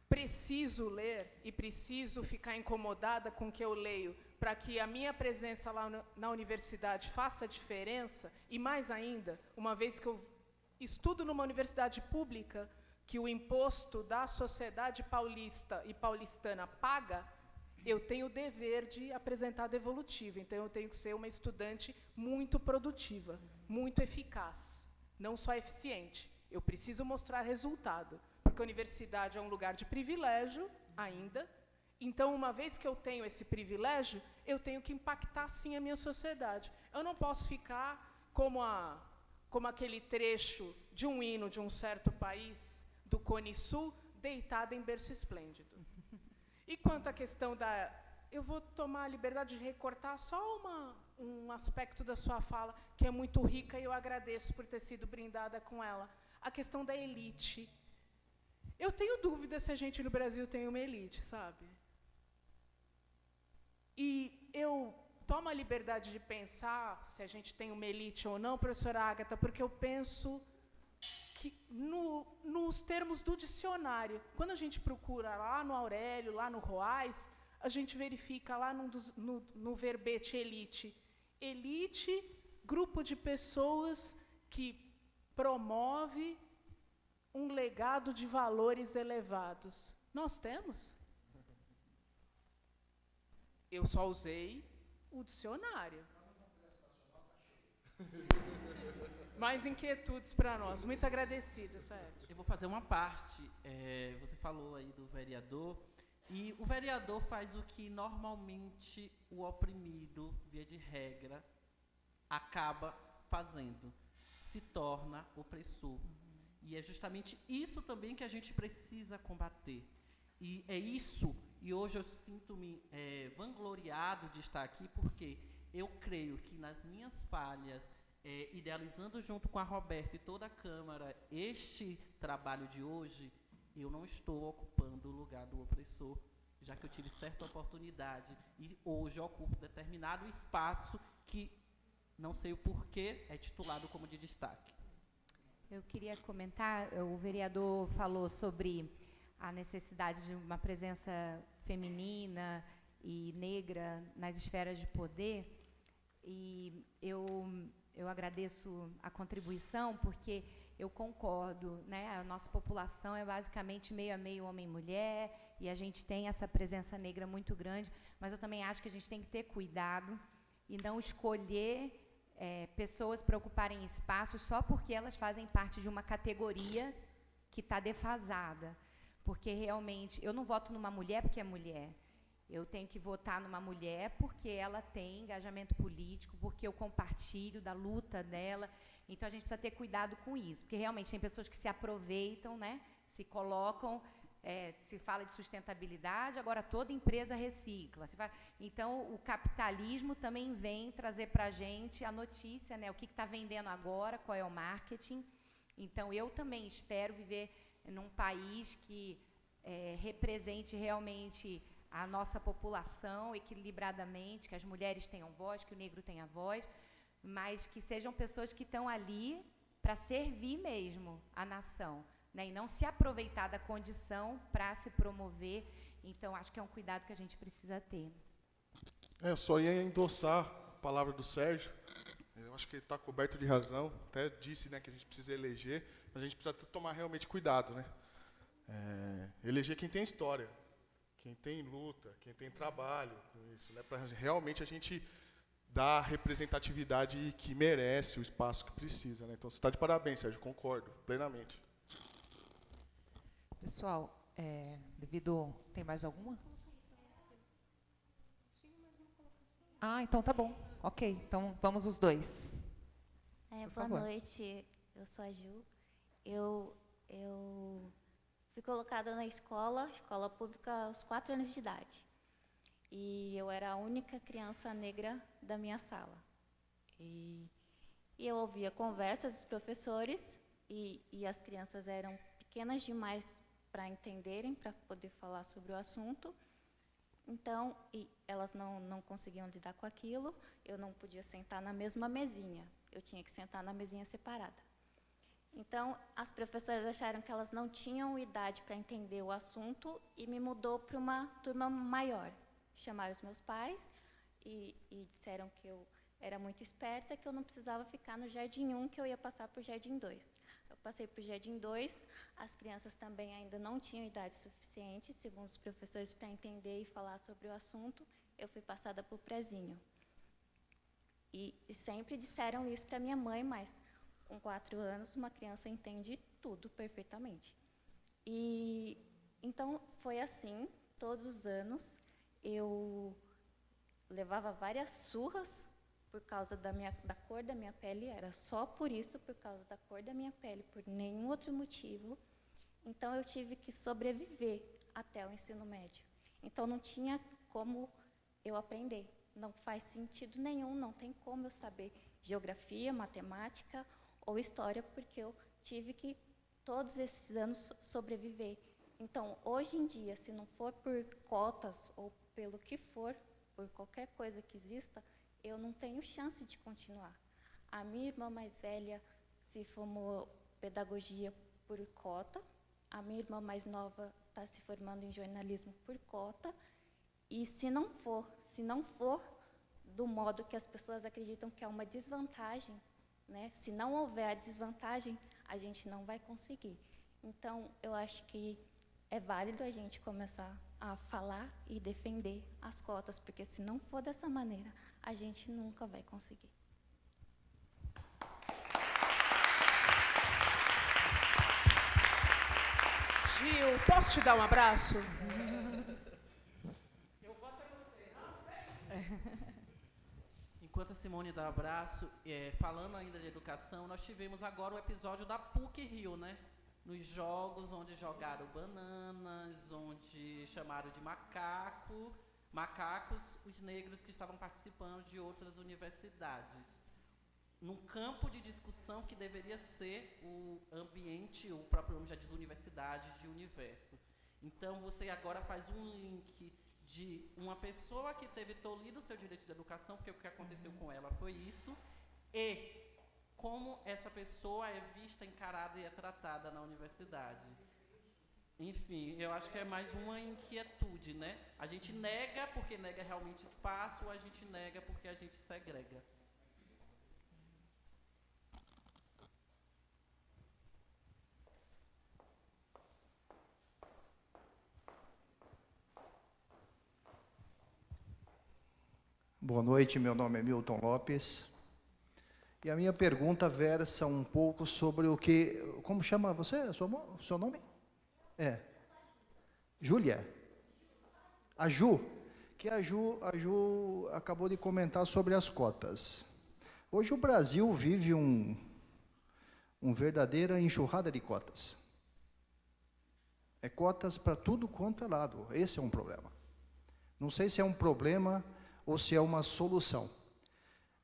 preciso ler e preciso ficar incomodada com o que eu leio para que a minha presença lá na universidade faça diferença, e mais ainda, uma vez que eu estudo numa universidade pública, que o imposto da sociedade paulista e paulistana paga, eu tenho o dever de apresentar a devolutiva. Então, eu tenho que ser uma estudante muito produtiva, muito eficaz, não só eficiente. Eu preciso mostrar resultado, porque a universidade é um lugar de privilégio ainda. Então, uma vez que eu tenho esse privilégio, eu tenho que impactar, sim, a minha sociedade. Eu não posso ficar como aquele trecho de um hino de um certo país, do Cone Sul, deitada em berço esplêndido. E quanto à questão eu vou tomar a liberdade de recortar só um aspecto da sua fala, que é muito rica, e eu agradeço por ter sido brindada com ela. A questão da elite. Eu tenho dúvida se a gente no Brasil tem uma elite, sabe? E eu tomo a liberdade de pensar se a gente tem uma elite ou não, professora Ágata, porque eu penso que nos termos do dicionário, quando a gente procura lá no Aurélio, lá no Roais, a gente verifica lá no verbete elite. Elite, grupo de pessoas que promove um legado de valores elevados. Nós temos? Eu só usei o dicionário. Mais inquietudes para nós. Muito agradecida, Sérgio. Eu vou fazer uma parte. Você falou aí do vereador. E o vereador faz o que normalmente o oprimido, via de regra, acaba fazendo. Se torna opressor. E é justamente isso também que a gente precisa combater. E é isso, e hoje eu sinto-me vangloriado de estar aqui, porque eu creio que nas minhas falhas, idealizando junto com a Roberta e toda a Câmara este trabalho de hoje, eu não estou ocupando o lugar do opressor, já que eu tive certa oportunidade e hoje ocupo determinado espaço que, não sei o porquê, é titulado como de destaque. Eu queria comentar, o vereador falou sobre a necessidade de uma presença feminina e negra nas esferas de poder, e eu agradeço a contribuição, porque eu concordo, né? A nossa população é basicamente meio a meio homem e mulher, e a gente tem essa presença negra muito grande, mas eu também acho que a gente tem que ter cuidado e não escolher pessoas para ocuparem espaços só porque elas fazem parte de uma categoria que está defasada. Porque realmente, eu não voto numa mulher porque é mulher. Eu tenho que votar numa mulher porque ela tem engajamento político, porque eu compartilho da luta dela. Então, a gente precisa ter cuidado com isso, porque realmente tem pessoas que se aproveitam, né, se colocam, se fala de sustentabilidade, agora toda empresa recicla. Então, o capitalismo também vem trazer para a gente a notícia, né, o que está vendendo agora, qual é o marketing. Então, eu também espero viver num país que represente realmente a nossa população equilibradamente, que as mulheres tenham voz, que o negro tenha voz, mas que sejam pessoas que estão ali para servir mesmo a nação, né, e não se aproveitar da condição para se promover. Então, acho que é um cuidado que a gente precisa ter. Eu só ia endossar a palavra do Sérgio. Eu acho que ele está coberto de razão. Até disse, né, que a gente precisa eleger, mas a gente precisa tomar realmente cuidado, né? Eleger quem tem história, quem tem luta, quem tem trabalho com isso, né? Para realmente a gente dar a representatividade que merece, o espaço que precisa, né? Então, você está de parabéns, Sérgio, concordo plenamente. Pessoal, devido... Tem mais alguma? Ah, então tá bom. Ok, então vamos os dois. Boa noite, eu sou a Ju. Eu fui colocada na escola pública aos 4 anos de idade. E eu era a única criança negra da minha sala. E eu ouvia conversas dos professores e as crianças eram pequenas demais para entenderem, para poder falar sobre o assunto. Então, elas não conseguiam lidar com aquilo, eu não podia sentar na mesma mesinha, eu tinha que sentar na mesinha separada. Então, as professoras acharam que elas não tinham idade para entender o assunto e me mudou para uma turma maior. Chamaram os meus pais e disseram que eu era muito esperta, que eu não precisava ficar no Jardim 1, que eu ia passar para o Jardim 2. Eu passei para o Jardim 2, as crianças também ainda não tinham idade suficiente, segundo os professores, para entender e falar sobre o assunto. Eu fui passada para o prézinho. E sempre disseram isso para minha mãe, mas com 4 anos uma criança entende tudo perfeitamente. E então foi assim, todos os anos. Eu levava várias surras por causa da cor da minha pele, era só por isso, por causa da cor da minha pele, por nenhum outro motivo. Então, eu tive que sobreviver até o ensino médio. Então, não tinha como eu aprender. Não faz sentido nenhum, não tem como eu saber geografia, matemática ou história, porque eu tive que, todos esses anos, sobreviver. Então, hoje em dia, se não for por cotas ou pelo que for, por qualquer coisa que exista, eu não tenho chance de continuar. A minha irmã mais velha se formou pedagogia por cota, a minha irmã mais nova está se formando em jornalismo por cota, e se não for do modo que as pessoas acreditam que é uma desvantagem, né? Se não houver a desvantagem, a gente não vai conseguir. Então, eu acho que é válido a gente começar a falar e defender as cotas, porque se não for dessa maneira, a gente nunca vai conseguir. Gil, posso te dar um abraço? Eu voto em você, não? Enquanto a Simone dá abraço, falando ainda de educação, nós tivemos agora o episódio da PUC Rio, né? Nos jogos onde jogaram bananas, onde chamaram de macaco, macacos, os negros que estavam participando de outras universidades. Num campo de discussão que deveria ser o ambiente, o próprio nome já diz universidade, de universo. Então, você agora faz um link de uma pessoa que teve tolhido o seu direito de educação, porque o que aconteceu com ela foi isso, e como essa pessoa é vista, encarada e é tratada na universidade. Enfim, eu acho que é mais uma inquietude, né? A gente nega porque nega realmente espaço, ou a gente nega porque a gente segrega. Boa noite, meu nome é Milton Lopes. E a minha pergunta versa um pouco sobre o que... Como chama você? Seu nome? É. Júlia? A Ju. Que a Ju acabou de comentar sobre as cotas. Hoje o Brasil vive uma verdadeira enxurrada de cotas. É cotas para tudo quanto é lado. Esse é um problema. Não sei se é um problema ou se é uma solução.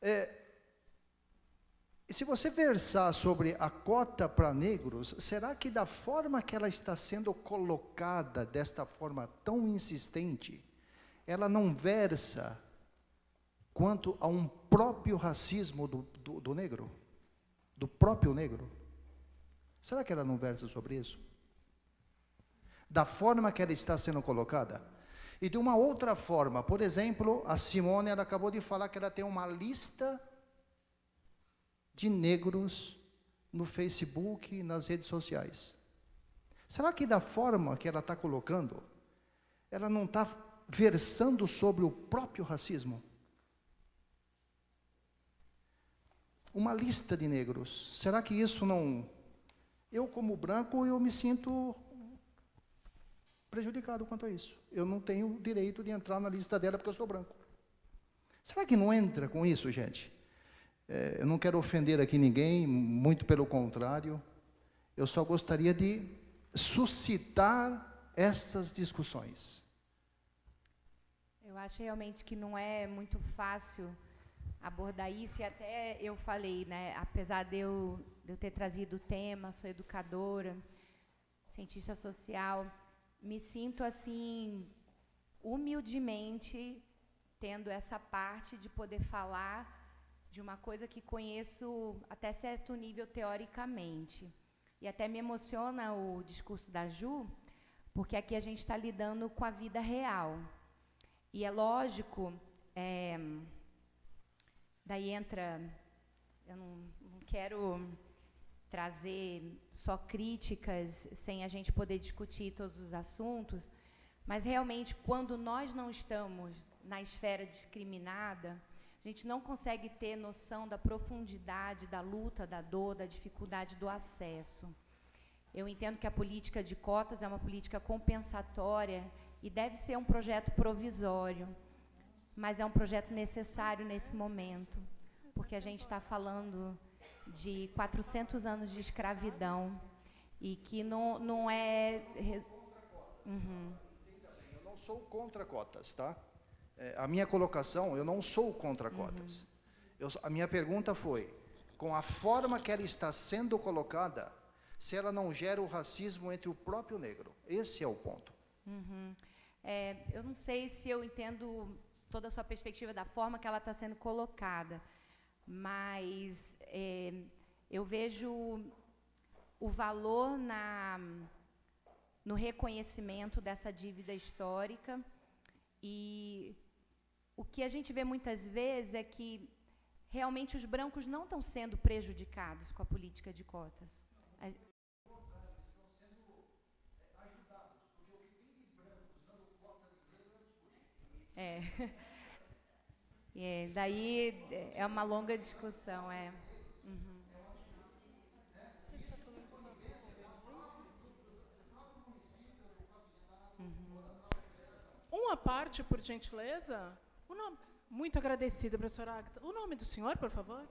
E se você versar sobre a cota para negros, será que da forma que ela está sendo colocada, desta forma tão insistente, ela não versa quanto a um próprio racismo do negro? Do próprio negro? Será que ela não versa sobre isso? Da forma que ela está sendo colocada? E de uma outra forma, por exemplo, a Simone, ela acabou de falar que ela tem uma lista de negros no Facebook e nas redes sociais. Será que da forma que ela está colocando, ela não está versando sobre o próprio racismo? Uma lista de negros. Será que isso não... Eu, como branco, eu me sinto prejudicado quanto a isso. Eu não tenho o direito de entrar na lista dela porque eu sou branco. Será que não entra com isso, gente? Eu não quero ofender aqui ninguém, muito pelo contrário. Eu só gostaria de suscitar essas discussões. Eu acho realmente que não é muito fácil abordar isso, e até eu falei, né, apesar de eu ter trazido o tema, sou educadora, cientista social, me sinto assim, humildemente, tendo essa parte de poder falar de uma coisa que conheço até certo nível teoricamente. E até me emociona o discurso da Ju, porque aqui a gente está lidando com a vida real. E é lógico, daí entra, eu não quero trazer só críticas sem a gente poder discutir todos os assuntos, mas realmente quando nós não estamos na esfera discriminada, a gente não consegue ter noção da profundidade da luta, da dor, da dificuldade do acesso. Eu entendo que a política de cotas é uma política compensatória e deve ser um projeto provisório, mas é um projeto necessário nesse momento, porque a gente está falando de 400 anos de escravidão e que não é... Eu não sou contra cotas, tá? A minha colocação, eu não sou contra cotas. A minha pergunta foi, com a forma que ela está sendo colocada, se ela não gera o racismo entre o próprio negro. Esse é o ponto. Eu não sei se eu entendo toda a sua perspectiva da forma que ela está sendo colocada, mas eu vejo o valor no reconhecimento dessa dívida histórica, e o que a gente vê muitas vezes é que realmente os brancos não estão sendo prejudicados com a política de cotas. Daí é uma longa discussão, Uma parte, por gentileza. Muito agradecida, professora Agatha. O nome do senhor, por favor?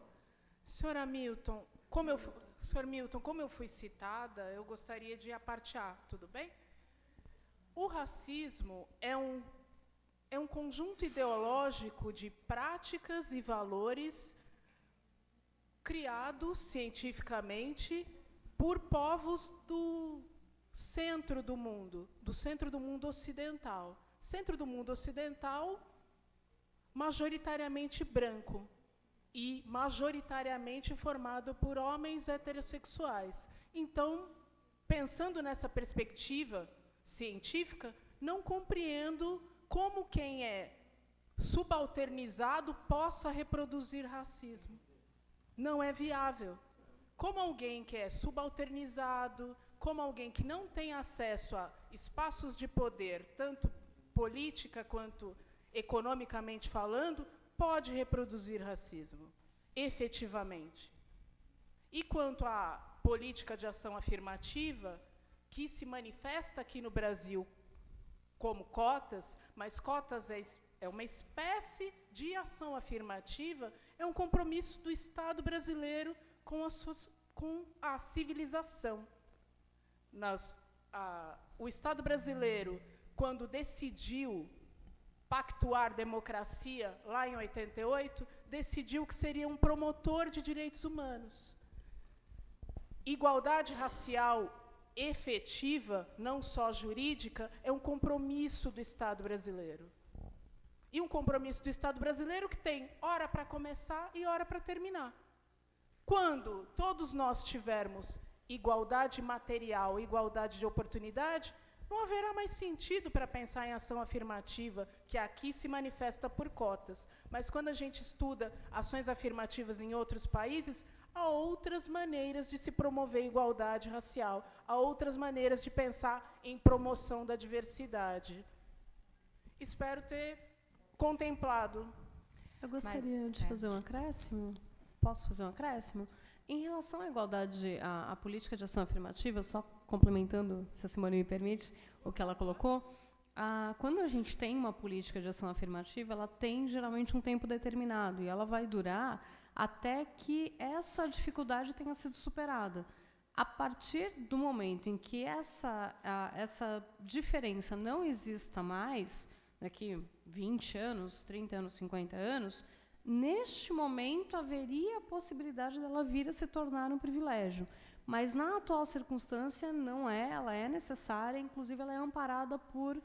Senhor Milton, como eu fui citada, eu gostaria de ir à parte A, tudo bem? O racismo é é um conjunto ideológico de práticas e valores criados cientificamente por povos do centro do mundo ocidental. Centro do mundo ocidental, majoritariamente branco e majoritariamente formado por homens heterossexuais. Então, pensando nessa perspectiva científica, não compreendo como quem é subalternizado possa reproduzir racismo. Não é viável. Como alguém que é subalternizado, como alguém que não tem acesso a espaços de poder, tanto política quanto economicamente falando, pode reproduzir racismo, efetivamente. E quanto à política de ação afirmativa, que se manifesta aqui no Brasil como cotas, mas cotas é uma espécie de ação afirmativa, é um compromisso do Estado brasileiro com a civilização. O Estado brasileiro, quando decidiu pactuar democracia, lá em 88, decidiu que seria um promotor de direitos humanos. Igualdade racial efetiva, não só jurídica, é um compromisso do Estado brasileiro. E um compromisso do Estado brasileiro que tem hora para começar e hora para terminar. Quando todos nós tivermos igualdade material, igualdade de oportunidade, não haverá mais sentido para pensar em ação afirmativa, que aqui se manifesta por cotas. Mas quando a gente estuda ações afirmativas em outros países, há outras maneiras de se promover igualdade racial, há outras maneiras de pensar em promoção da diversidade. Espero ter contemplado. Eu gostaria de fazer um acréscimo. Posso fazer um acréscimo? Em relação à igualdade, à política de ação afirmativa, só complementando, se a Simone me permite, o que ela colocou, quando a gente tem uma política de ação afirmativa, ela tem geralmente um tempo determinado e ela vai durar até que essa dificuldade tenha sido superada. A partir do momento em que essa diferença não exista mais, daqui 20 anos, 30 anos, 50 anos, neste momento haveria a possibilidade dela vir a se tornar um privilégio. Mas, na atual circunstância, não é, ela é necessária, inclusive ela é amparada por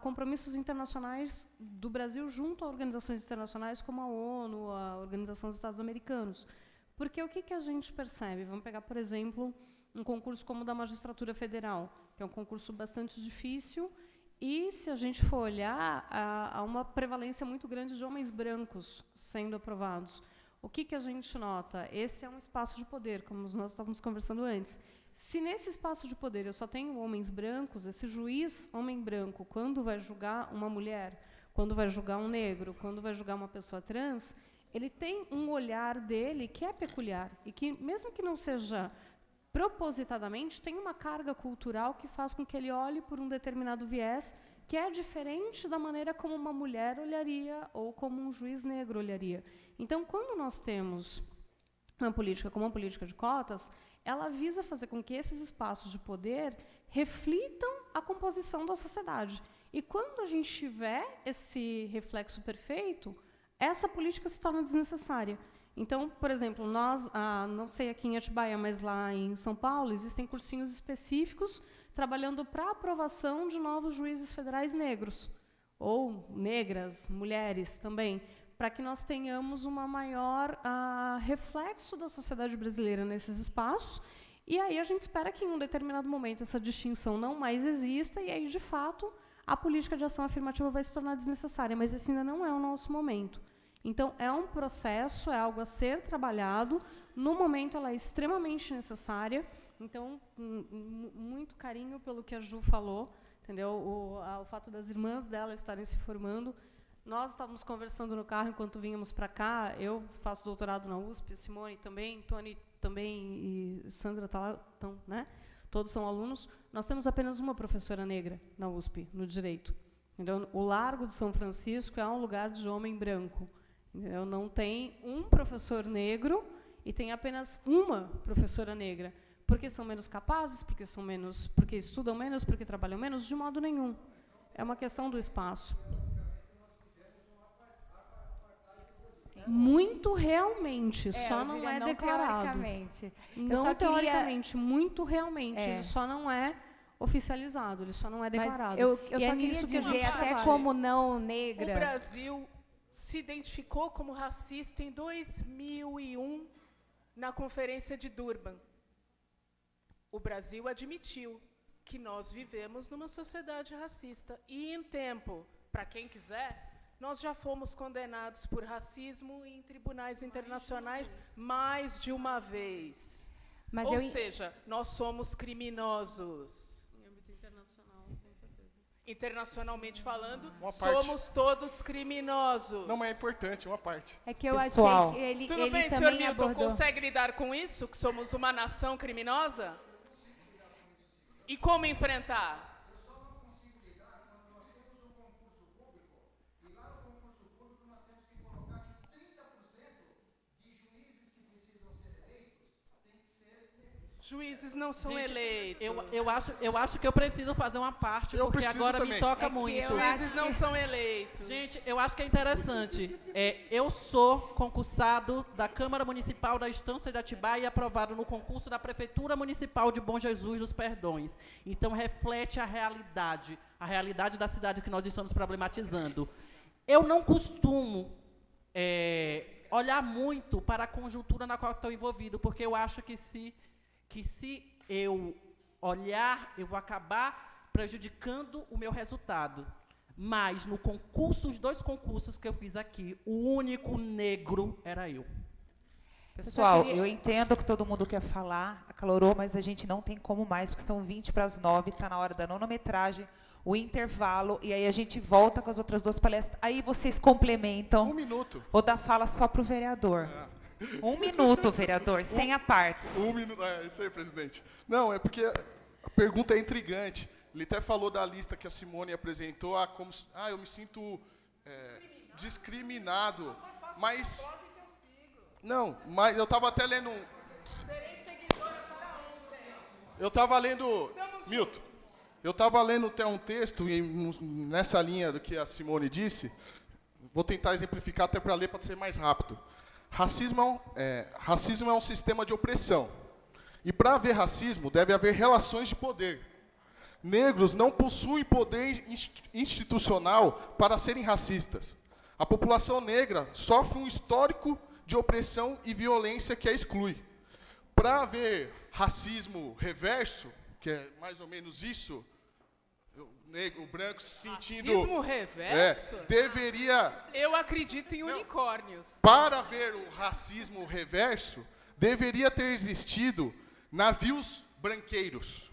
compromissos internacionais do Brasil junto a organizações internacionais como a ONU, a Organização dos Estados Americanos. Porque o que a gente percebe? Vamos pegar, por exemplo, um concurso como o da Magistratura Federal, que é um concurso bastante difícil, e, se a gente for olhar, há uma prevalência muito grande de homens brancos sendo aprovados. O que a gente nota? Esse é um espaço de poder, como nós estávamos conversando antes. Se nesse espaço de poder eu só tenho homens brancos, esse juiz, homem branco, quando vai julgar uma mulher, quando vai julgar um negro, quando vai julgar uma pessoa trans, ele tem um olhar dele que é peculiar e que, mesmo que não seja propositadamente, tem uma carga cultural que faz com que ele olhe por um determinado viés que é diferente da maneira como uma mulher olharia ou como um juiz negro olharia. Então, quando nós temos uma política como a política de cotas, ela visa fazer com que esses espaços de poder reflitam a composição da sociedade. E quando a gente tiver esse reflexo perfeito, essa política se torna desnecessária. Então, por exemplo, nós, não sei aqui em Atibaia, mas lá em São Paulo, existem cursinhos específicos trabalhando para a aprovação de novos juízes federais negros, ou negras, mulheres também, para que nós tenhamos uma maior reflexo da sociedade brasileira nesses espaços, e aí a gente espera que, em um determinado momento, essa distinção não mais exista, e aí, de fato, a política de ação afirmativa vai se tornar desnecessária, mas esse ainda não é o nosso momento. Então, é um processo, é algo a ser trabalhado. No momento, ela é extremamente necessária. Então, muito carinho pelo que a Ju falou, entendeu? O fato das irmãs dela estarem se formando. Nós estávamos conversando no carro enquanto vínhamos para cá. Eu faço doutorado na USP, Simone também, Tony também e Sandra está lá, então, né? Todos são alunos. Nós temos apenas uma professora negra na USP, no Direito. Entendeu? O Largo de São Francisco é um lugar de homem branco. Entendeu? Não tem um professor negro e tem apenas uma professora negra. Porque são menos capazes, porque estudam menos, porque trabalham menos? De modo nenhum. É uma questão do espaço. Muito realmente, só eu não diria é não declarado. teoricamente. Eu Não só queria- teoricamente, muito realmente. Ele só não é oficializado, ele só não é Mas declarado. eu E só é nisso queria que a dizer, gente até trabalha. como não O negra... Brasil se identificou como racista em 2001, na Conferência de Durban. O Brasil admitiu que nós vivemos numa sociedade racista. E, em tempo, para quem quiser, nós já fomos condenados por racismo em tribunais internacionais mais de uma vez. Mas Ou eu, seja, nós somos criminosos. Em âmbito internacional, com certeza. Internacionalmente falando, Uma parte. somos todos criminosos. Não, mas é importante, uma parte. é que eu Pessoal. achei que ele, Tudo ele bem, senhor também Milton, abordou... consegue lidar com isso, que somos uma nação criminosa? E como enfrentar? Juízes não são Gente, eleitos. eu acho que eu preciso fazer uma parte, Eu porque preciso agora também. me toca É que muito. eu acho Juízes não são eleitos. Gente, eu acho que é interessante. Eu sou concursado da Câmara Municipal da Estância de Atibaia e aprovado no concurso da Prefeitura Municipal de Bom Jesus dos Perdões. Então, reflete a realidade da cidade que nós estamos problematizando. Eu não costumo olhar muito para a conjuntura na qual estou envolvido, porque eu acho que se eu olhar, eu vou acabar prejudicando o meu resultado. Mas no concurso, os 2 concursos que eu fiz aqui, o único negro era eu. Pessoal, eu entendo que todo mundo quer falar, acalorou, mas a gente não tem como mais, porque são 20:09, está na hora da nonometragem, o intervalo, e aí a gente volta com as outras 2 palestras. Aí vocês complementam. 1 minuto. Vou dar fala só para o vereador. 1 minuto, vereador, sem apartes. 1 minuto. É isso aí, presidente. Não, é porque a pergunta é intrigante. Ele até falou da lista que a Simone apresentou, eu me sinto discriminado. Mas. Não, mas eu estava até lendo. Eu estava lendo. Milton, eu estava lendo até um texto nessa linha do que a Simone disse. Vou tentar exemplificar até para ler para ser mais rápido. Racismo é um sistema de opressão. E para haver racismo, deve haver relações de poder. Negros não possuem poder institucional para serem racistas. A população negra sofre um histórico de opressão e violência que a exclui. Para haver racismo reverso, que é mais ou menos isso, o negro, o branco se sentindo... Racismo reverso? Deveria... Eu acredito em unicórnios. Para haver o racismo reverso, deveria ter existido navios branqueiros.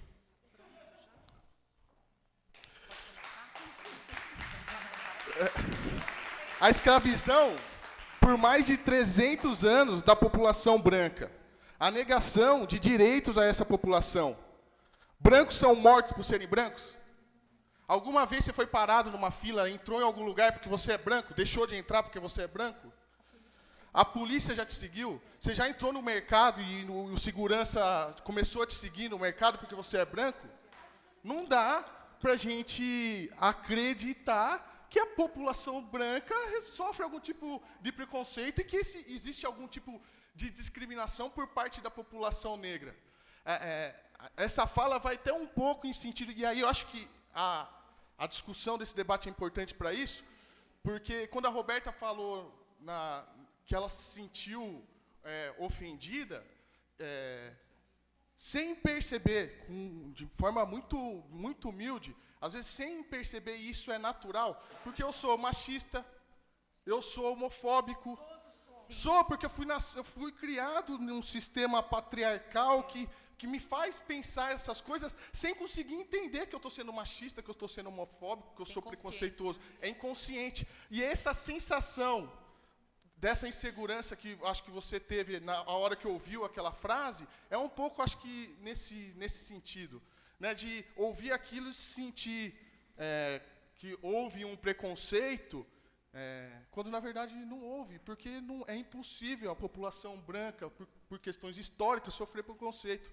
A escravidão por mais de 300 anos da população branca. A negação de direitos a essa população. Brancos são mortos por serem brancos? Alguma vez você foi parado numa fila, entrou em algum lugar porque você é branco, deixou de entrar porque você é branco? A polícia já te seguiu? Você já entrou no mercado e o segurança começou a te seguir no mercado porque você é branco? Não dá para a gente acreditar que a população branca sofre algum tipo de preconceito e que existe algum tipo de discriminação por parte da população negra. Essa fala vai até um pouco em sentido... E aí eu acho que a discussão desse debate é importante para isso, porque quando a Roberta falou que ela se sentiu ofendida, sem perceber, de forma muito, muito humilde, às vezes sem perceber isso é natural, porque eu sou machista, eu sou homofóbico, sou porque eu fui criado num sistema patriarcal que me faz pensar essas coisas sem conseguir entender que eu estou sendo machista, que eu estou sendo homofóbico, que eu sou preconceituoso. É inconsciente. E essa sensação dessa insegurança que acho que você teve na hora que ouviu aquela frase, é um pouco, acho que, nesse sentido, né, de ouvir aquilo e sentir que houve um preconceito, quando na verdade não houve, porque não é impossível a população branca, por questões históricas, sofrer preconceito.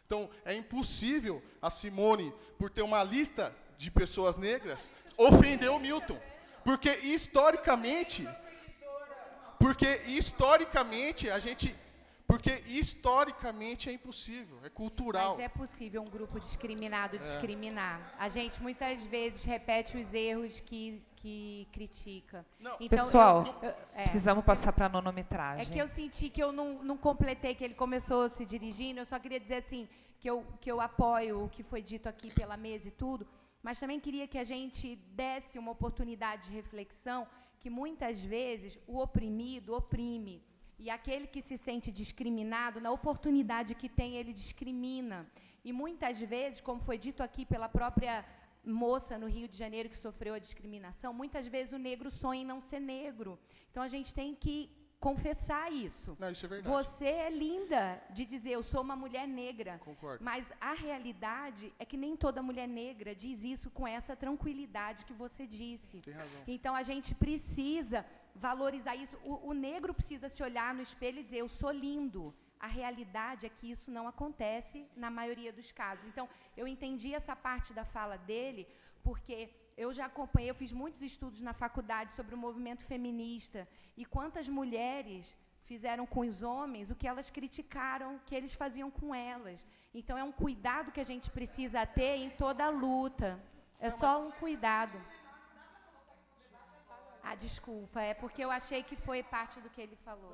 Então, é impossível a Simone, por ter uma lista de pessoas negras, ofender o Milton. Porque, historicamente, Porque historicamente é impossível, é cultural. Mas é possível um grupo discriminado discriminar. A gente muitas vezes repete os erros que critica. Não. Então, Pessoal, precisamos passar para a nonometragem. É que eu senti que eu não completei, que ele começou se dirigindo. Eu só queria dizer assim, que eu apoio o que foi dito aqui pela mesa e tudo, mas também queria que a gente desse uma oportunidade de reflexão, que muitas vezes o oprimido oprime. E aquele que se sente discriminado, na oportunidade que tem, ele discrimina. E muitas vezes, como foi dito aqui pela própria moça no Rio de Janeiro que sofreu a discriminação, muitas vezes o negro sonha em não ser negro. Então a gente tem que confessar isso. Não, isso é verdade. Você é linda de dizer, eu sou uma mulher negra. Concordo. Mas a realidade é que nem toda mulher negra diz isso com essa tranquilidade que você disse. Tem razão. Então a gente precisa valorizar isso. O negro precisa se olhar no espelho e dizer, eu sou lindo. A realidade é que isso não acontece na maioria dos casos. Então, eu entendi essa parte da fala dele, porque eu já acompanhei, eu fiz muitos estudos na faculdade sobre o movimento feminista, e quantas mulheres fizeram com os homens o que elas criticaram que eles faziam com elas. Então, é um cuidado que a gente precisa ter em toda a luta. É só um cuidado. Ah, desculpa, é porque eu achei que foi parte do que ele falou.